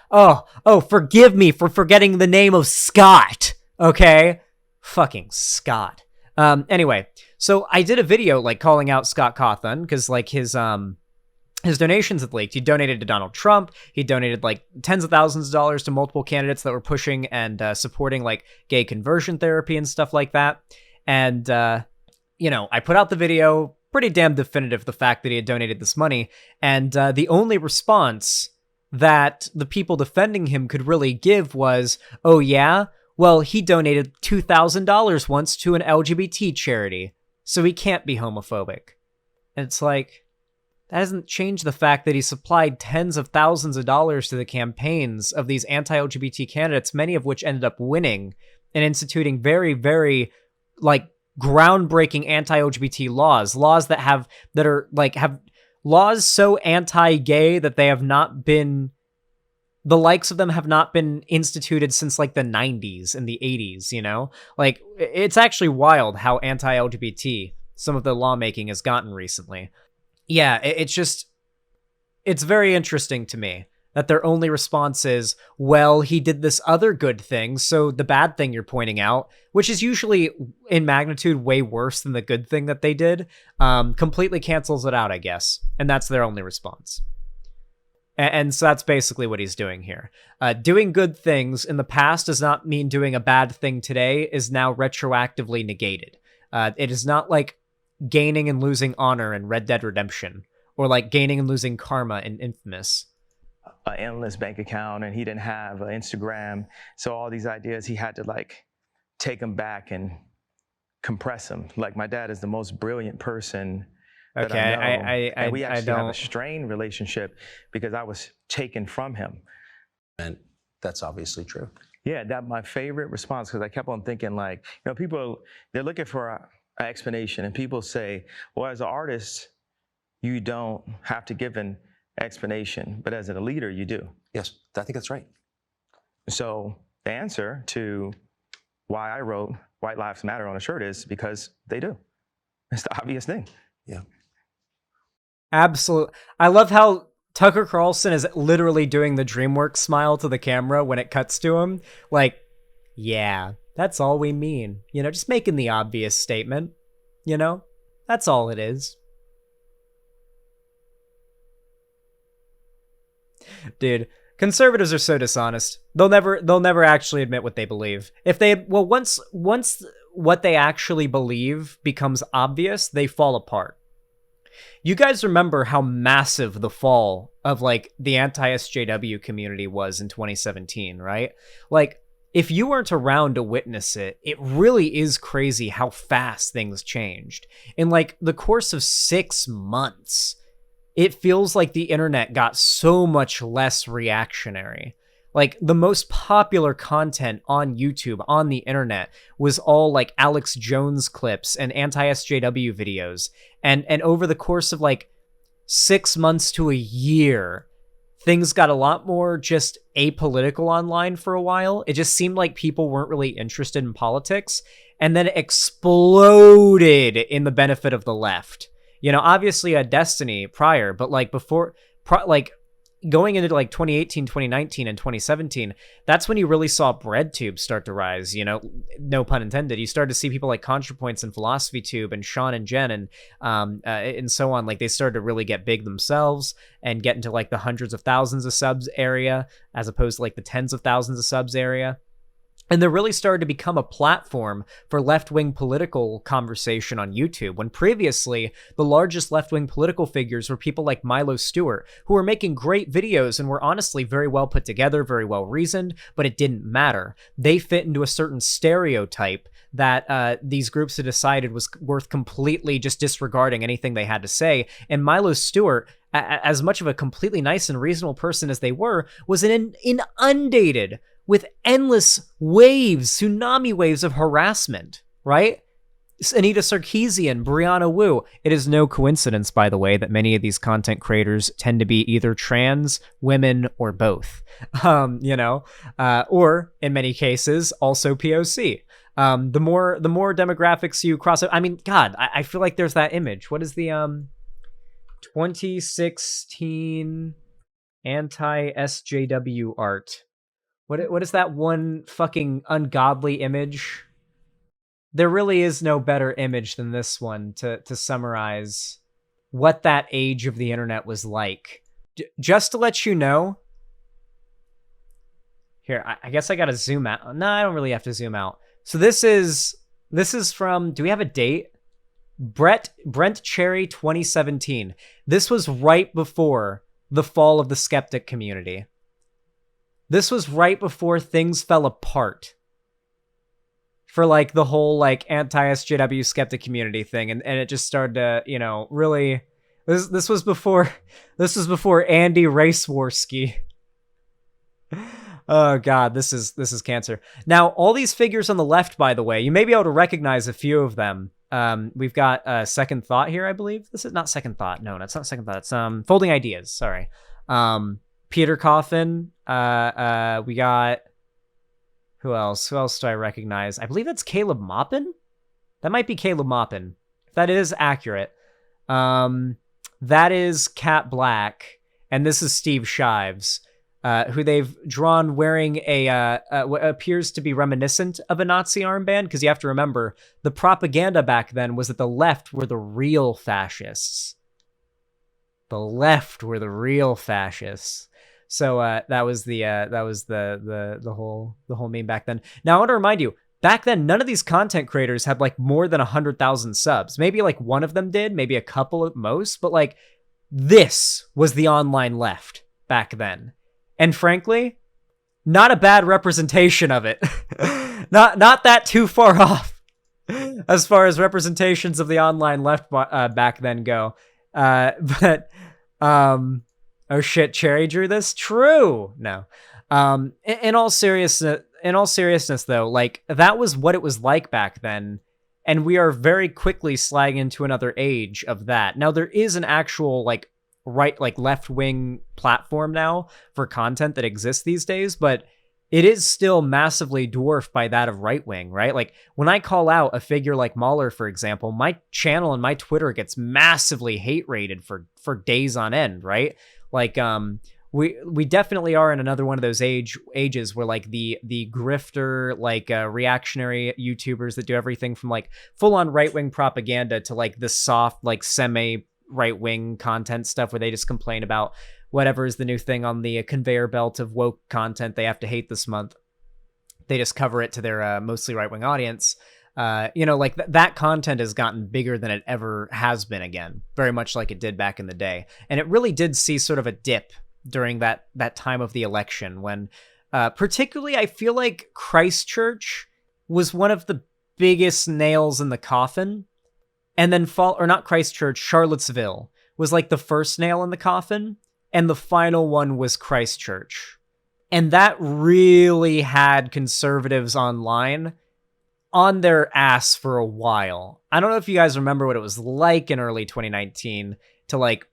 forgive me for forgetting the name of Scott, okay? Fucking Scott. Anyway, so I did a video, like, calling out Scott Cawthon because, like, his donations had leaked. He donated to Donald Trump. He donated, like, tens of thousands of dollars to multiple candidates that were pushing and supporting, like, gay conversion therapy and stuff like that. And, I put out the video, pretty damn definitive, the fact that he had donated this money. And the only response that the people defending him could really give was, oh, yeah? Well, he donated $2,000 once to an LGBT charity, so he can't be homophobic. And it's like, that doesn't change the fact that he supplied tens of thousands of dollars to the campaigns of these anti-LGBT candidates, many of which ended up winning and instituting very, very like groundbreaking anti-LGBT laws that have laws so anti-gay that they have not been, the likes of them have not been instituted since like the 90s and the 80s, you know? Like, it's actually wild how anti-LGBT some of the lawmaking has gotten recently. Yeah, it's very interesting to me that their only response is, well, he did this other good thing, so the bad thing you're pointing out, which is usually in magnitude way worse than the good thing that they did, completely cancels it out, I guess. And that's their only response. And so that's basically what he's doing here. Doing good things in the past does not mean doing a bad thing today is now retroactively negated. It is not like gaining and losing honor in Red Dead Redemption, or like gaining and losing karma in Infamous. An endless bank account, and he didn't have an Instagram. So all these ideas, he had to like take them back and compress them. Like, my dad is the most brilliant person that I know. And we actually have a strained relationship because I was taken from him. And that's obviously true. Yeah, that my favorite response, because I kept on thinking, like, you know, people, they're looking for an explanation, and people say, well, as an artist, you don't have to give an explanation, but as a leader, you do. Yes, I think that's right. So the answer to why I wrote White Lives Matter on a shirt is because they do. It's the obvious thing. Yeah. Absolutely. I love how Tucker Carlson is literally doing the DreamWorks smile to the camera when it cuts to him. Like, yeah, that's all we mean. You know, just making the obvious statement. You know, that's all it is. Dude, conservatives are so dishonest. They'll never actually admit what they believe. Once what they actually believe becomes obvious, they fall apart. You guys remember how massive the fall of like the anti-SJW community was in 2017, right? Like, if you weren't around to witness it, it really is crazy how fast things changed. In like the course of 6 months, it feels like the internet got so much less reactionary. Like, the most popular content on YouTube, on the internet, was all like Alex Jones clips and anti-SJW videos. And over the course of like 6 months to a year, things got a lot more just apolitical online for a while. It just seemed like people weren't really interested in politics. And then it exploded in the benefit of the left. You know, obviously a Destiny prior, but like going into like 2018, 2019, and 2017, that's when you really saw BreadTube start to rise, you know, no pun intended. You started to see people like ContraPoints and PhilosophyTube and Sean and Jen and so on. Like, they started to really get big themselves and get into like the hundreds of thousands of subs area, as opposed to like the tens of thousands of subs area. And there really started to become a platform for left-wing political conversation on YouTube, when previously the largest left-wing political figures were people like Milo Stewart, who were making great videos and were honestly very well put together, very well reasoned, but it didn't matter. They fit into a certain stereotype that these groups had decided was worth completely just disregarding anything they had to say. And Milo Stewart, as much of a completely nice and reasonable person as they were, was inundated with endless waves, tsunami waves of harassment, right? Anita Sarkeesian, Brianna Wu. It is no coincidence, by the way, that many of these content creators tend to be either trans, women, or both, or in many cases, also POC. The more demographics you cross, I mean, God, I feel like there's that image. What is the 2016 anti-SJW art? What is that one fucking ungodly image? There really is no better image than this one to summarize what that age of the internet was like. Just to let you know, here, I guess I gotta zoom out. No, I don't really have to zoom out. So this is from, do we have a date? Brent Cherry 2017. This was right before the fall of the skeptic community. This was right before things fell apart for like the whole like anti-SJW skeptic community thing. And it just started to, you know, really, This was before Andy Raceworski. Oh god, this is cancer. Now, all these figures on the left, by the way, you may be able to recognize a few of them. We've got Second Thought here, I believe. This is not Second Thought. No, that's not Second Thought. It's Folding Ideas. Sorry. Peter Coffin. We got who else? Who else do I recognize? I believe that's Caleb Maupin. That might be Caleb Maupin. If that is accurate. That is Cat Black, and this is Steve Shives. Who they've drawn wearing what appears to be reminiscent of a Nazi armband, because you have to remember, the propaganda back then was that the left were the real fascists. The left were the real fascists. So that was the whole meme back then. Now I want to remind you, back then none of these content creators had like more than 100,000 subs. Maybe like one of them did, maybe a couple at most, but like this was the online left back then. And frankly, not a bad representation of it. not that too far off as far as representations of the online left back then go. Oh shit, Cherry drew this? True. No. In all seriousness though, like that was what it was like back then. And we are very quickly sliding into another age of that. Now there is an actual left-wing platform now for content that exists these days, but it is still massively dwarfed by that of right-wing, right? Like when I call out a figure like Mahler, for example, my channel and my Twitter gets massively hate rated for days on end, right? Like we definitely are in another one of those ages where like the grifter, like reactionary YouTubers that do everything from like full-on right-wing propaganda to like the soft, like semi right-wing content stuff where they just complain about whatever is the new thing on the conveyor belt of woke content they have to hate this month. They just cover it to their mostly right-wing audience. Like that content has gotten bigger than it ever has been again, very much like it did back in the day. And it really did see sort of a dip during that time of the election when particularly I feel like Christchurch was one of the biggest nails in the coffin. And then not Christchurch, Charlottesville was like the first nail in the coffin. And the final one was Christchurch. And that really had conservatives online on their ass for a while. I don't know if you guys remember what it was like in early 2019 to like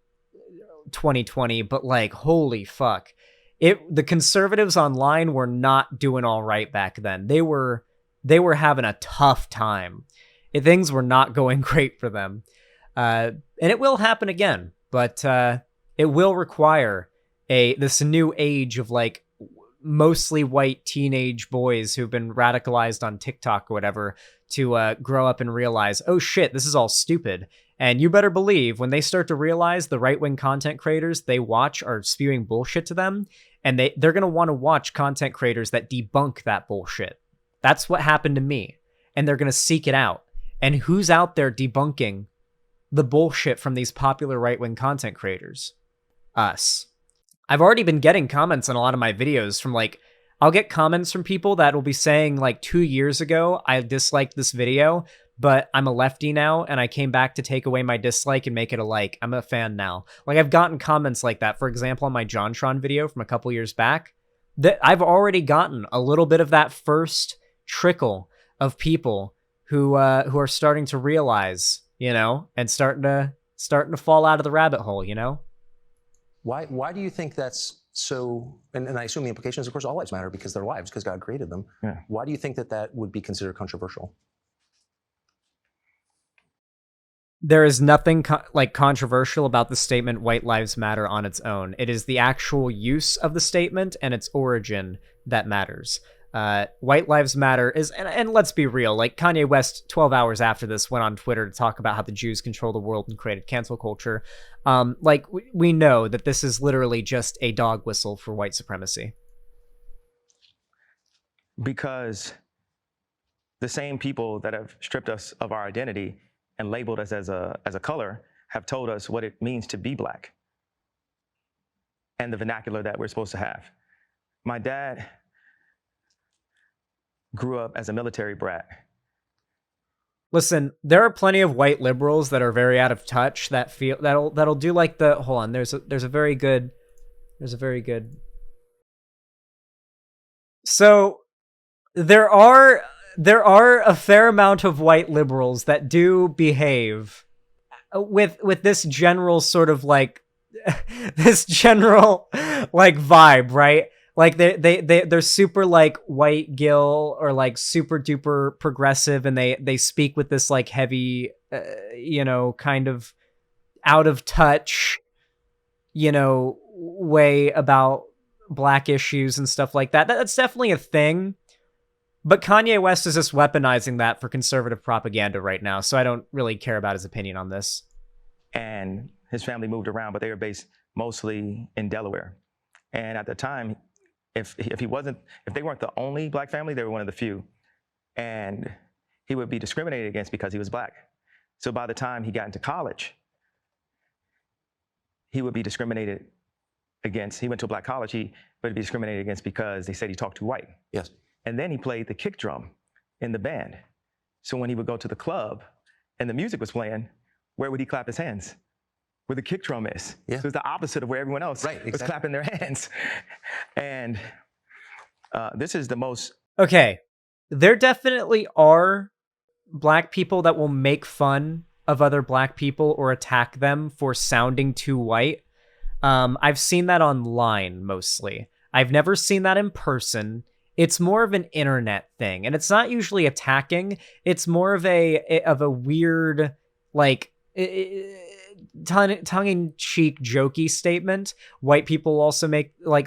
2020, but like, holy fuck. The conservatives online were not doing all right back then. They were having a tough time. Things were not going great for them. And it will happen again, but it will require this new age of like mostly white teenage boys who've been radicalized on TikTok or whatever to grow up and realize, oh shit, this is all stupid. And you better believe when they start to realize the right-wing content creators they watch are spewing bullshit to them, and they're going to want to watch content creators that debunk that bullshit. That's what happened to me. And they're going to seek it out. And who's out there debunking the bullshit from these popular right-wing content creators? Us. I've already been getting comments on a lot of my videos from like, I'll get comments from people that will be saying like 2 years ago, I disliked this video, but I'm a lefty now and I came back to take away my dislike and make it a like. I'm a fan now. Like I've gotten comments like that. For example, on my JonTron video from a couple years back, that I've already gotten a little bit of that first trickle of people who are starting to realize, and starting to fall out of the rabbit hole, Why do you think that's so? And I assume the implication is, of course, all lives matter because they're lives, because God created them. Yeah. Why do you think that would be considered controversial? There is nothing controversial about the statement "White Lives Matter" on its own. It is the actual use of the statement and its origin that matters. White Lives Matter is, and let's be real, like Kanye West 12 hours after this went on Twitter to talk about how the Jews control the world and created cancel culture. We know that this is literally just a dog whistle for white supremacy. Because the same people that have stripped us of our identity and labeled us as a color have told us what it means to be black and the vernacular that we're supposed to have. My dad grew up as a military brat. Listen, there are plenty of white liberals that are very out of touch that feel that'll do like the hold on. There's a very good. So there are a fair amount of white liberals that do behave with this general sort of like this general like vibe, right? Like they're super like white gill or like super duper progressive, and they speak with this like heavy kind of out of touch way about black issues and stuff like that. That's definitely a thing. But Kanye West is just weaponizing that for conservative propaganda right now, so I don't really care about his opinion on this. And his family moved around, but they were based mostly in Delaware. And at the time, if they weren't the only black family, they were one of the few. And he would be discriminated against because he was black. So by the time he got into college, he would be discriminated against. He went to a black college, he would be discriminated against because they said he talked too white. Yes. And then he played the kick drum in the band. So when he would go to the club and the music was playing, where would he clap his hands? Where the kick drum is. Yeah. So it's the opposite of where everyone else was clapping their hands. And this is the most... Okay, there definitely are black people that will make fun of other black people or attack them for sounding too white. I've seen that online mostly. I've never seen that in person. It's more of an internet thing, and it's not usually attacking. It's more of a weird, like, tongue-in-cheek, jokey statement. White people also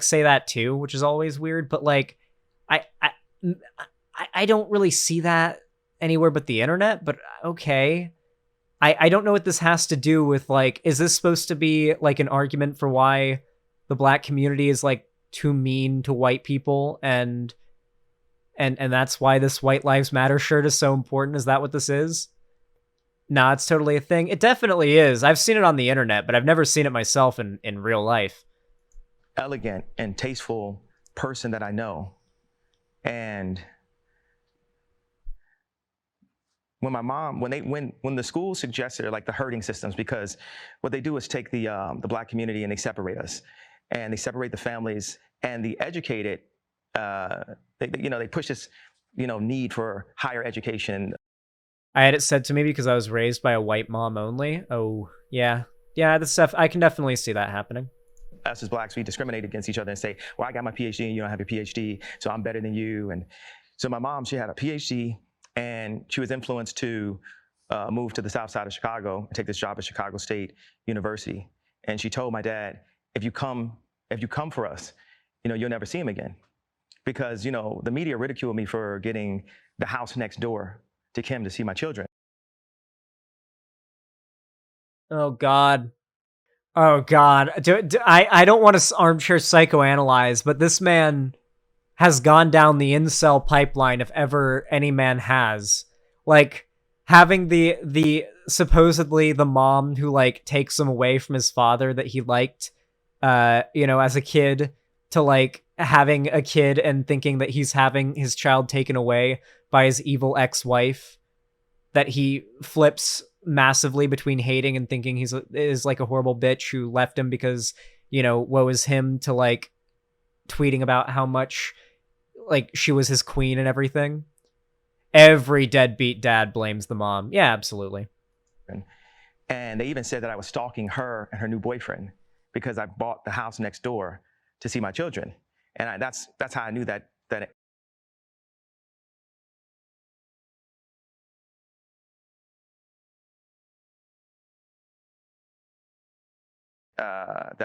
say that too, which is always weird. But like, I don't really see that anywhere but the internet. But okay, I don't know what this has to do with, like, is this supposed to be like an argument for why the black community is like too mean to white people, and that's why this White Lives Matter shirt is so important? Is that what this is? Nah, it's totally a thing. It definitely is. I've seen it on the internet, but I've never seen it myself in real life. Elegant and tasteful person that I know. And when my mom, when the school suggested like the herding systems, because what they do is take the black community and they separate us, and they separate the families, and the educated, they push this, need for higher education. I had it said to me because I was raised by a white mom only. Oh, yeah. Yeah, this stuff, I can definitely see that happening. Us as blacks, we discriminate against each other and say, well, I got my PhD and you don't have your PhD, so I'm better than you. And so my mom, she had a PhD, and she was influenced to move to the south side of Chicago and take this job at Chicago State University. And she told my dad, if you come for us, you'll never see him again. Because, the media ridiculed me for getting the house next door to Kim to see my children. Oh, God. Oh, God. I don't want to armchair psychoanalyze, but this man has gone down the incel pipeline if ever any man has. Like, having the supposedly the mom who, like, takes him away from his father that he liked, as a kid, to, like, having a kid and thinking that he's having his child taken away by his evil ex-wife, that he flips massively between hating and thinking is like a horrible bitch who left him because, woe is him, to like tweeting about how much like she was his queen and everything. Every deadbeat dad blames the mom. Yeah, absolutely. And they even said that I was stalking her and her new boyfriend because I bought the house next door to see my children. And that's how I knew that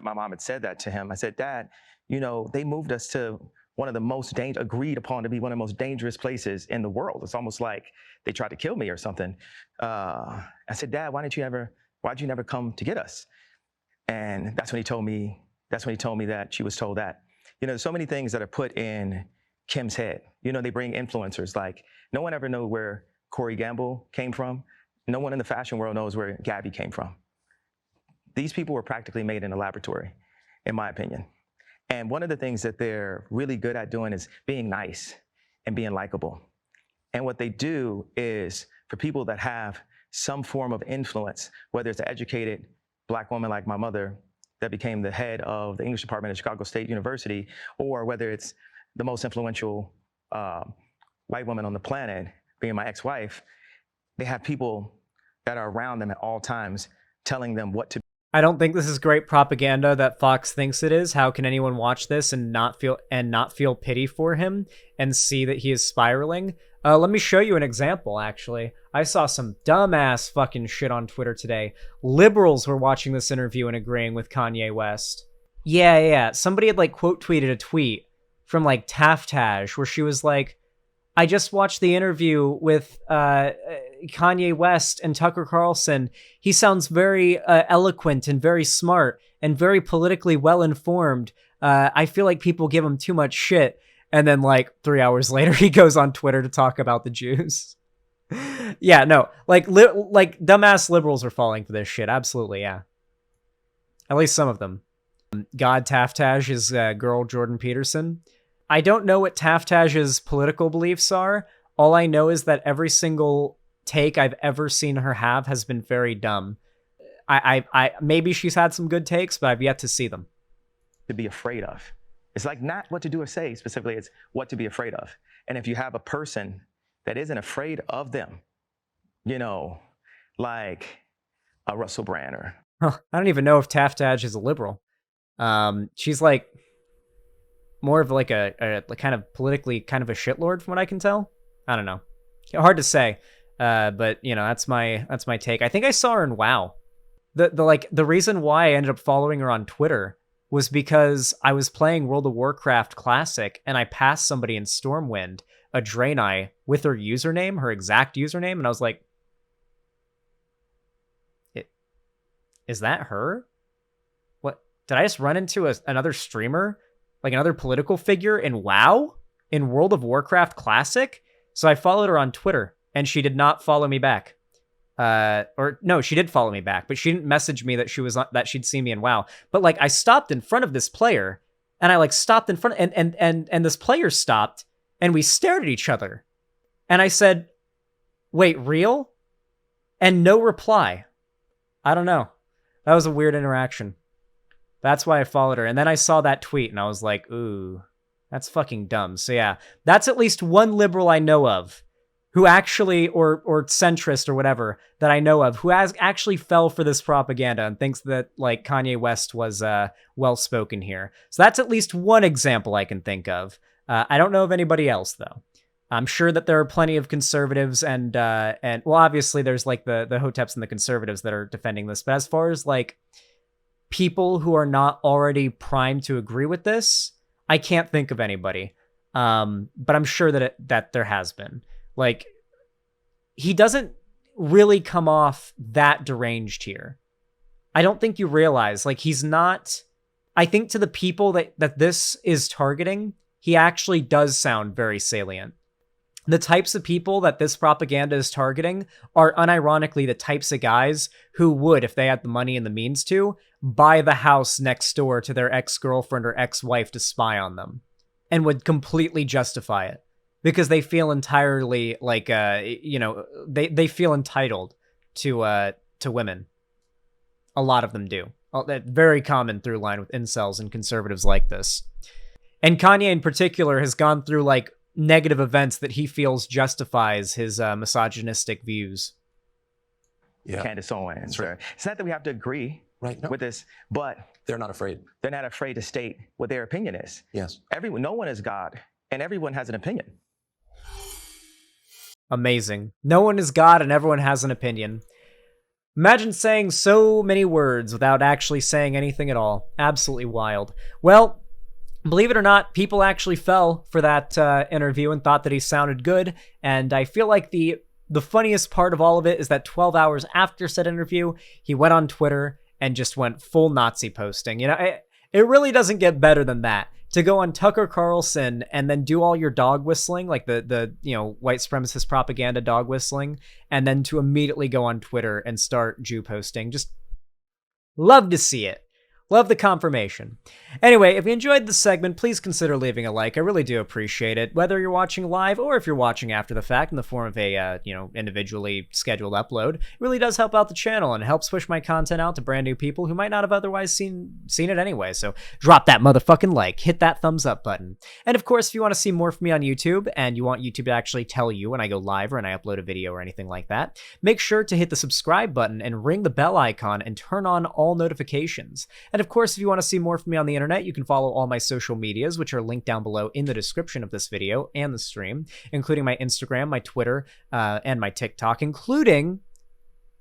my mom had said that to him. I said, Dad, they moved us to one of the most agreed upon to be one of the most dangerous places in the world. It's almost like they tried to kill me or something. I said, Dad, why'd you never come to get us? And that's when he told me that she was told that. There's so many things that are put in Kim's head. They bring influencers. Like, no one ever knows where Corey Gamble came from. No one in the fashion world knows where Gabby came from. These people were practically made in a laboratory, in my opinion. And one of the things that they're really good at doing is being nice and being likable. And what they do is for people that have some form of influence, whether it's an educated Black woman like my mother that became the head of the English department at Chicago State University, or whether it's the most influential white woman on the planet, being my ex-wife, they have people that are around them at all times telling them what to. I don't think this is great propaganda that Fox thinks it is. How can anyone watch this and not feel pity for him and see that he is spiraling? Let me show you an example, actually. I saw some dumbass fucking shit on Twitter today. Liberals were watching this interview and agreeing with Kanye West. Yeah. Somebody had, like, quote tweeted a tweet from, like, Taftage where she was like, I just watched the interview with Kanye West and Tucker Carlson. He sounds very eloquent and very smart and very politically well-informed. I feel like people give him too much shit. And then, like, 3 hours later, he goes on Twitter to talk about the Jews. Yeah, no, like dumbass liberals are falling for this shit. Absolutely, yeah. At least some of them. God Taftage is girl Jordan Peterson. I don't know what Taftage's political beliefs are. All I know is that every single take I've ever seen her have has been very dumb. I maybe she's had some good takes, but I've yet to see them. To be afraid of. It's like not what to do or say specifically, it's what to be afraid of. And if you have a person that isn't afraid of them, you know, like a Russell Brand or... I don't even know if Taftage is a liberal. She's like more of like a kind of politically kind of a shitlord from what I can tell. I don't know. Hard to say. But you know, that's my take. I think I saw her in WoW. The reason why I ended up following her on Twitter was because I was playing World of Warcraft Classic and I passed somebody in Stormwind, a Draenei, with her username, her exact username, and I was like, is that her? What? Did I just run into another streamer? Like another political figure in WoW? In World of Warcraft Classic? So I followed her on Twitter, and she did not follow me back. Or no, she did follow me back, but she didn't message me that that she'd seen me in WoW. But like, I stopped in front of this player, and I like stopped in front, and this player stopped, and we stared at each other, and I said, "Wait, real?" And no reply. I don't know. That was a weird interaction. That's why I followed her, and then I saw that tweet, and I was like, "Ooh, that's fucking dumb." So yeah, that's at least one liberal I know of who actually, or centrist or whatever, that I know of, who has actually fell for this propaganda and thinks that, like, Kanye West was well-spoken here. So that's at least one example I can think of. I don't know of anybody else, though. I'm sure that there are plenty of conservatives and well, obviously there's, like, the Hoteps and the conservatives that are defending this. But as far as, like, people who are not already primed to agree with this, I can't think of anybody. But I'm sure that there has been. Like, he doesn't really come off that deranged here. I don't think you realize, like, he's not... I think to the people that this is targeting, he actually does sound very salient. The types of people that this propaganda is targeting are unironically the types of guys who would, if they had the money and the means to, buy the house next door to their ex-girlfriend or ex-wife to spy on them, and would completely justify it. Because they feel entirely like, you know, they feel entitled to women. A lot of them do. That very common through line with incels and conservatives like this. And Kanye in particular has gone through like negative events that he feels justifies his misogynistic views. Yeah. Candace Owens. Right. It's not that we have to agree with this, but they're not afraid. They're not afraid to state what their opinion is. Yes. No one is God, and everyone has an opinion. Amazing. No one is God and everyone has an opinion. Imagine saying so many words without actually saying anything at all. Absolutely wild. Well, believe it or not, people actually fell for that interview and thought that he sounded good. And I feel like the funniest part of all of it is that 12 hours after said interview, he went on Twitter and just went full Nazi posting. You know, it really doesn't get better than that. To go on Tucker Carlson and then do all your dog whistling, like the you know, white supremacist propaganda dog whistling, and then to immediately go on Twitter and start Jew posting. Just love to see it. Love the confirmation. Anyway, if you enjoyed this segment, please consider leaving a like. I really do appreciate it. Whether you're watching live or if you're watching after the fact in the form of a, individually scheduled upload, it really does help out the channel and helps push my content out to brand new people who might not have otherwise seen it anyway. So drop that motherfucking like, hit that thumbs up button. And of course, if you want to see more from me on YouTube and you want YouTube to actually tell you when I go live or when I upload a video or anything like that, make sure to hit the subscribe button and ring the bell icon and turn on all notifications. And of course, if you want to see more from me on the internet, you can follow all my social medias, which are linked down below in the description of this video and the stream, including my Instagram, my Twitter, and my TikTok, including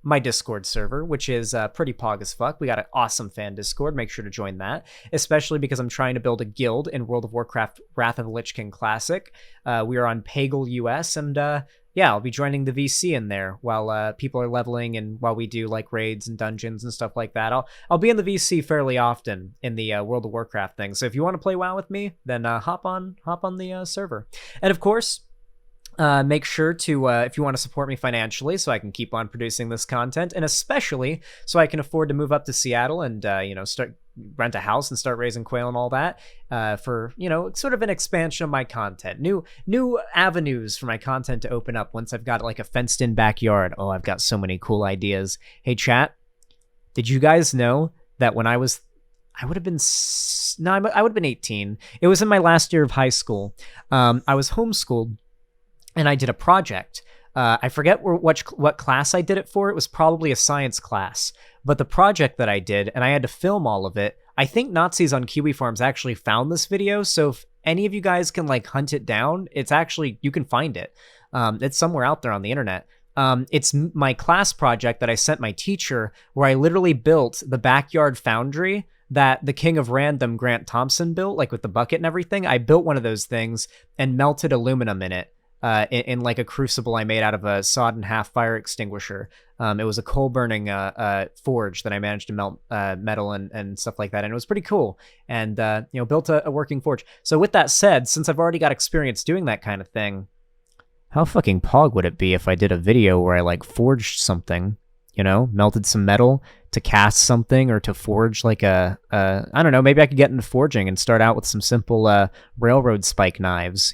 my Discord server, which is pretty pog as fuck. We got an awesome fan Discord. Make sure to join that, especially because I'm trying to build a guild in World of Warcraft Wrath of the Lich King Classic. We are on Pagel US, and yeah, I'll be joining the VC in there while people are leveling and while we do like raids and dungeons and stuff like that. I'll be in the VC fairly often in the World of Warcraft thing. So if you want to play WoW with me, then hop on the server. And of course, make sure to, if you want to support me financially so I can keep on producing this content, and especially so I can afford to move up to Seattle and, start rent a house and start raising quail and all that, for, sort of an expansion of my content. New avenues for my content to open up once I've got like a fenced in backyard. Oh, I've got so many cool ideas. Hey, chat, did you guys know that when I would have been 18. It was in my last year of high school. I was homeschooled and I did a project. I forget what class I did it for. It was probably a science class. But the project that I did, and I had to film all of it, I think Nazis on Kiwi Farms actually found this video. So if any of you guys can like hunt it down, it's actually, you can find it. It's somewhere out there on the internet. It's my class project that I sent my teacher, where I literally built the backyard foundry that the King of Random, Grant Thompson, built, like with the bucket and everything. I built one of those things and melted aluminum in it. In like a crucible I made out of a sawed in half fire extinguisher. It was a coal burning forge that I managed to melt metal and stuff like that, and it was pretty cool. And built a working forge. So with that said, since I've already got experience doing that kind of thing, how fucking pog would it be if I did a video where I like forged something, melted some metal to cast something or to forge like I don't know, maybe I could get into forging and start out with some simple railroad spike knives,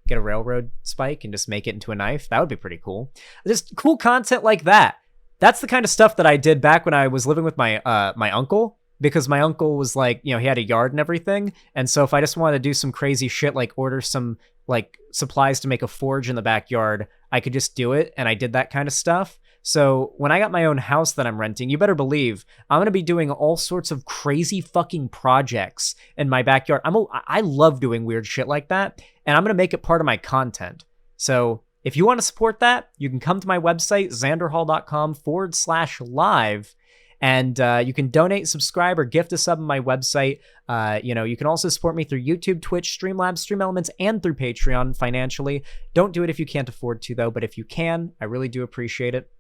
get a railroad spike and just make it into a knife. That would be pretty cool. Just cool content like that. That's the kind of stuff that I did back when I was living with my my uncle, because my uncle was like, he had a yard and everything. And so if I just wanted to do some crazy shit, like order some like supplies to make a forge in the backyard, I could just do it. And I did that kind of stuff. So when I got my own house that I'm renting, you better believe I'm going to be doing all sorts of crazy fucking projects in my backyard. I love doing weird shit like that, and I'm going to make it part of my content. So if you want to support that, you can come to my website, xanderhall.com/live, and you can donate, subscribe, or gift a sub on my website. You can also support me through YouTube, Twitch, Streamlabs, Stream Elements, and through Patreon financially. Don't do it if you can't afford to, though, but if you can, I really do appreciate it.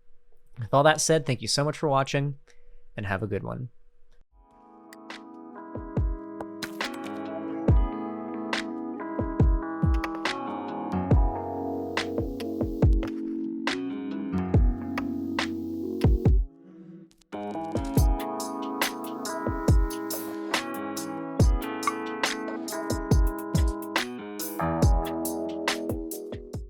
With all that said, thank you so much for watching, and have a good one.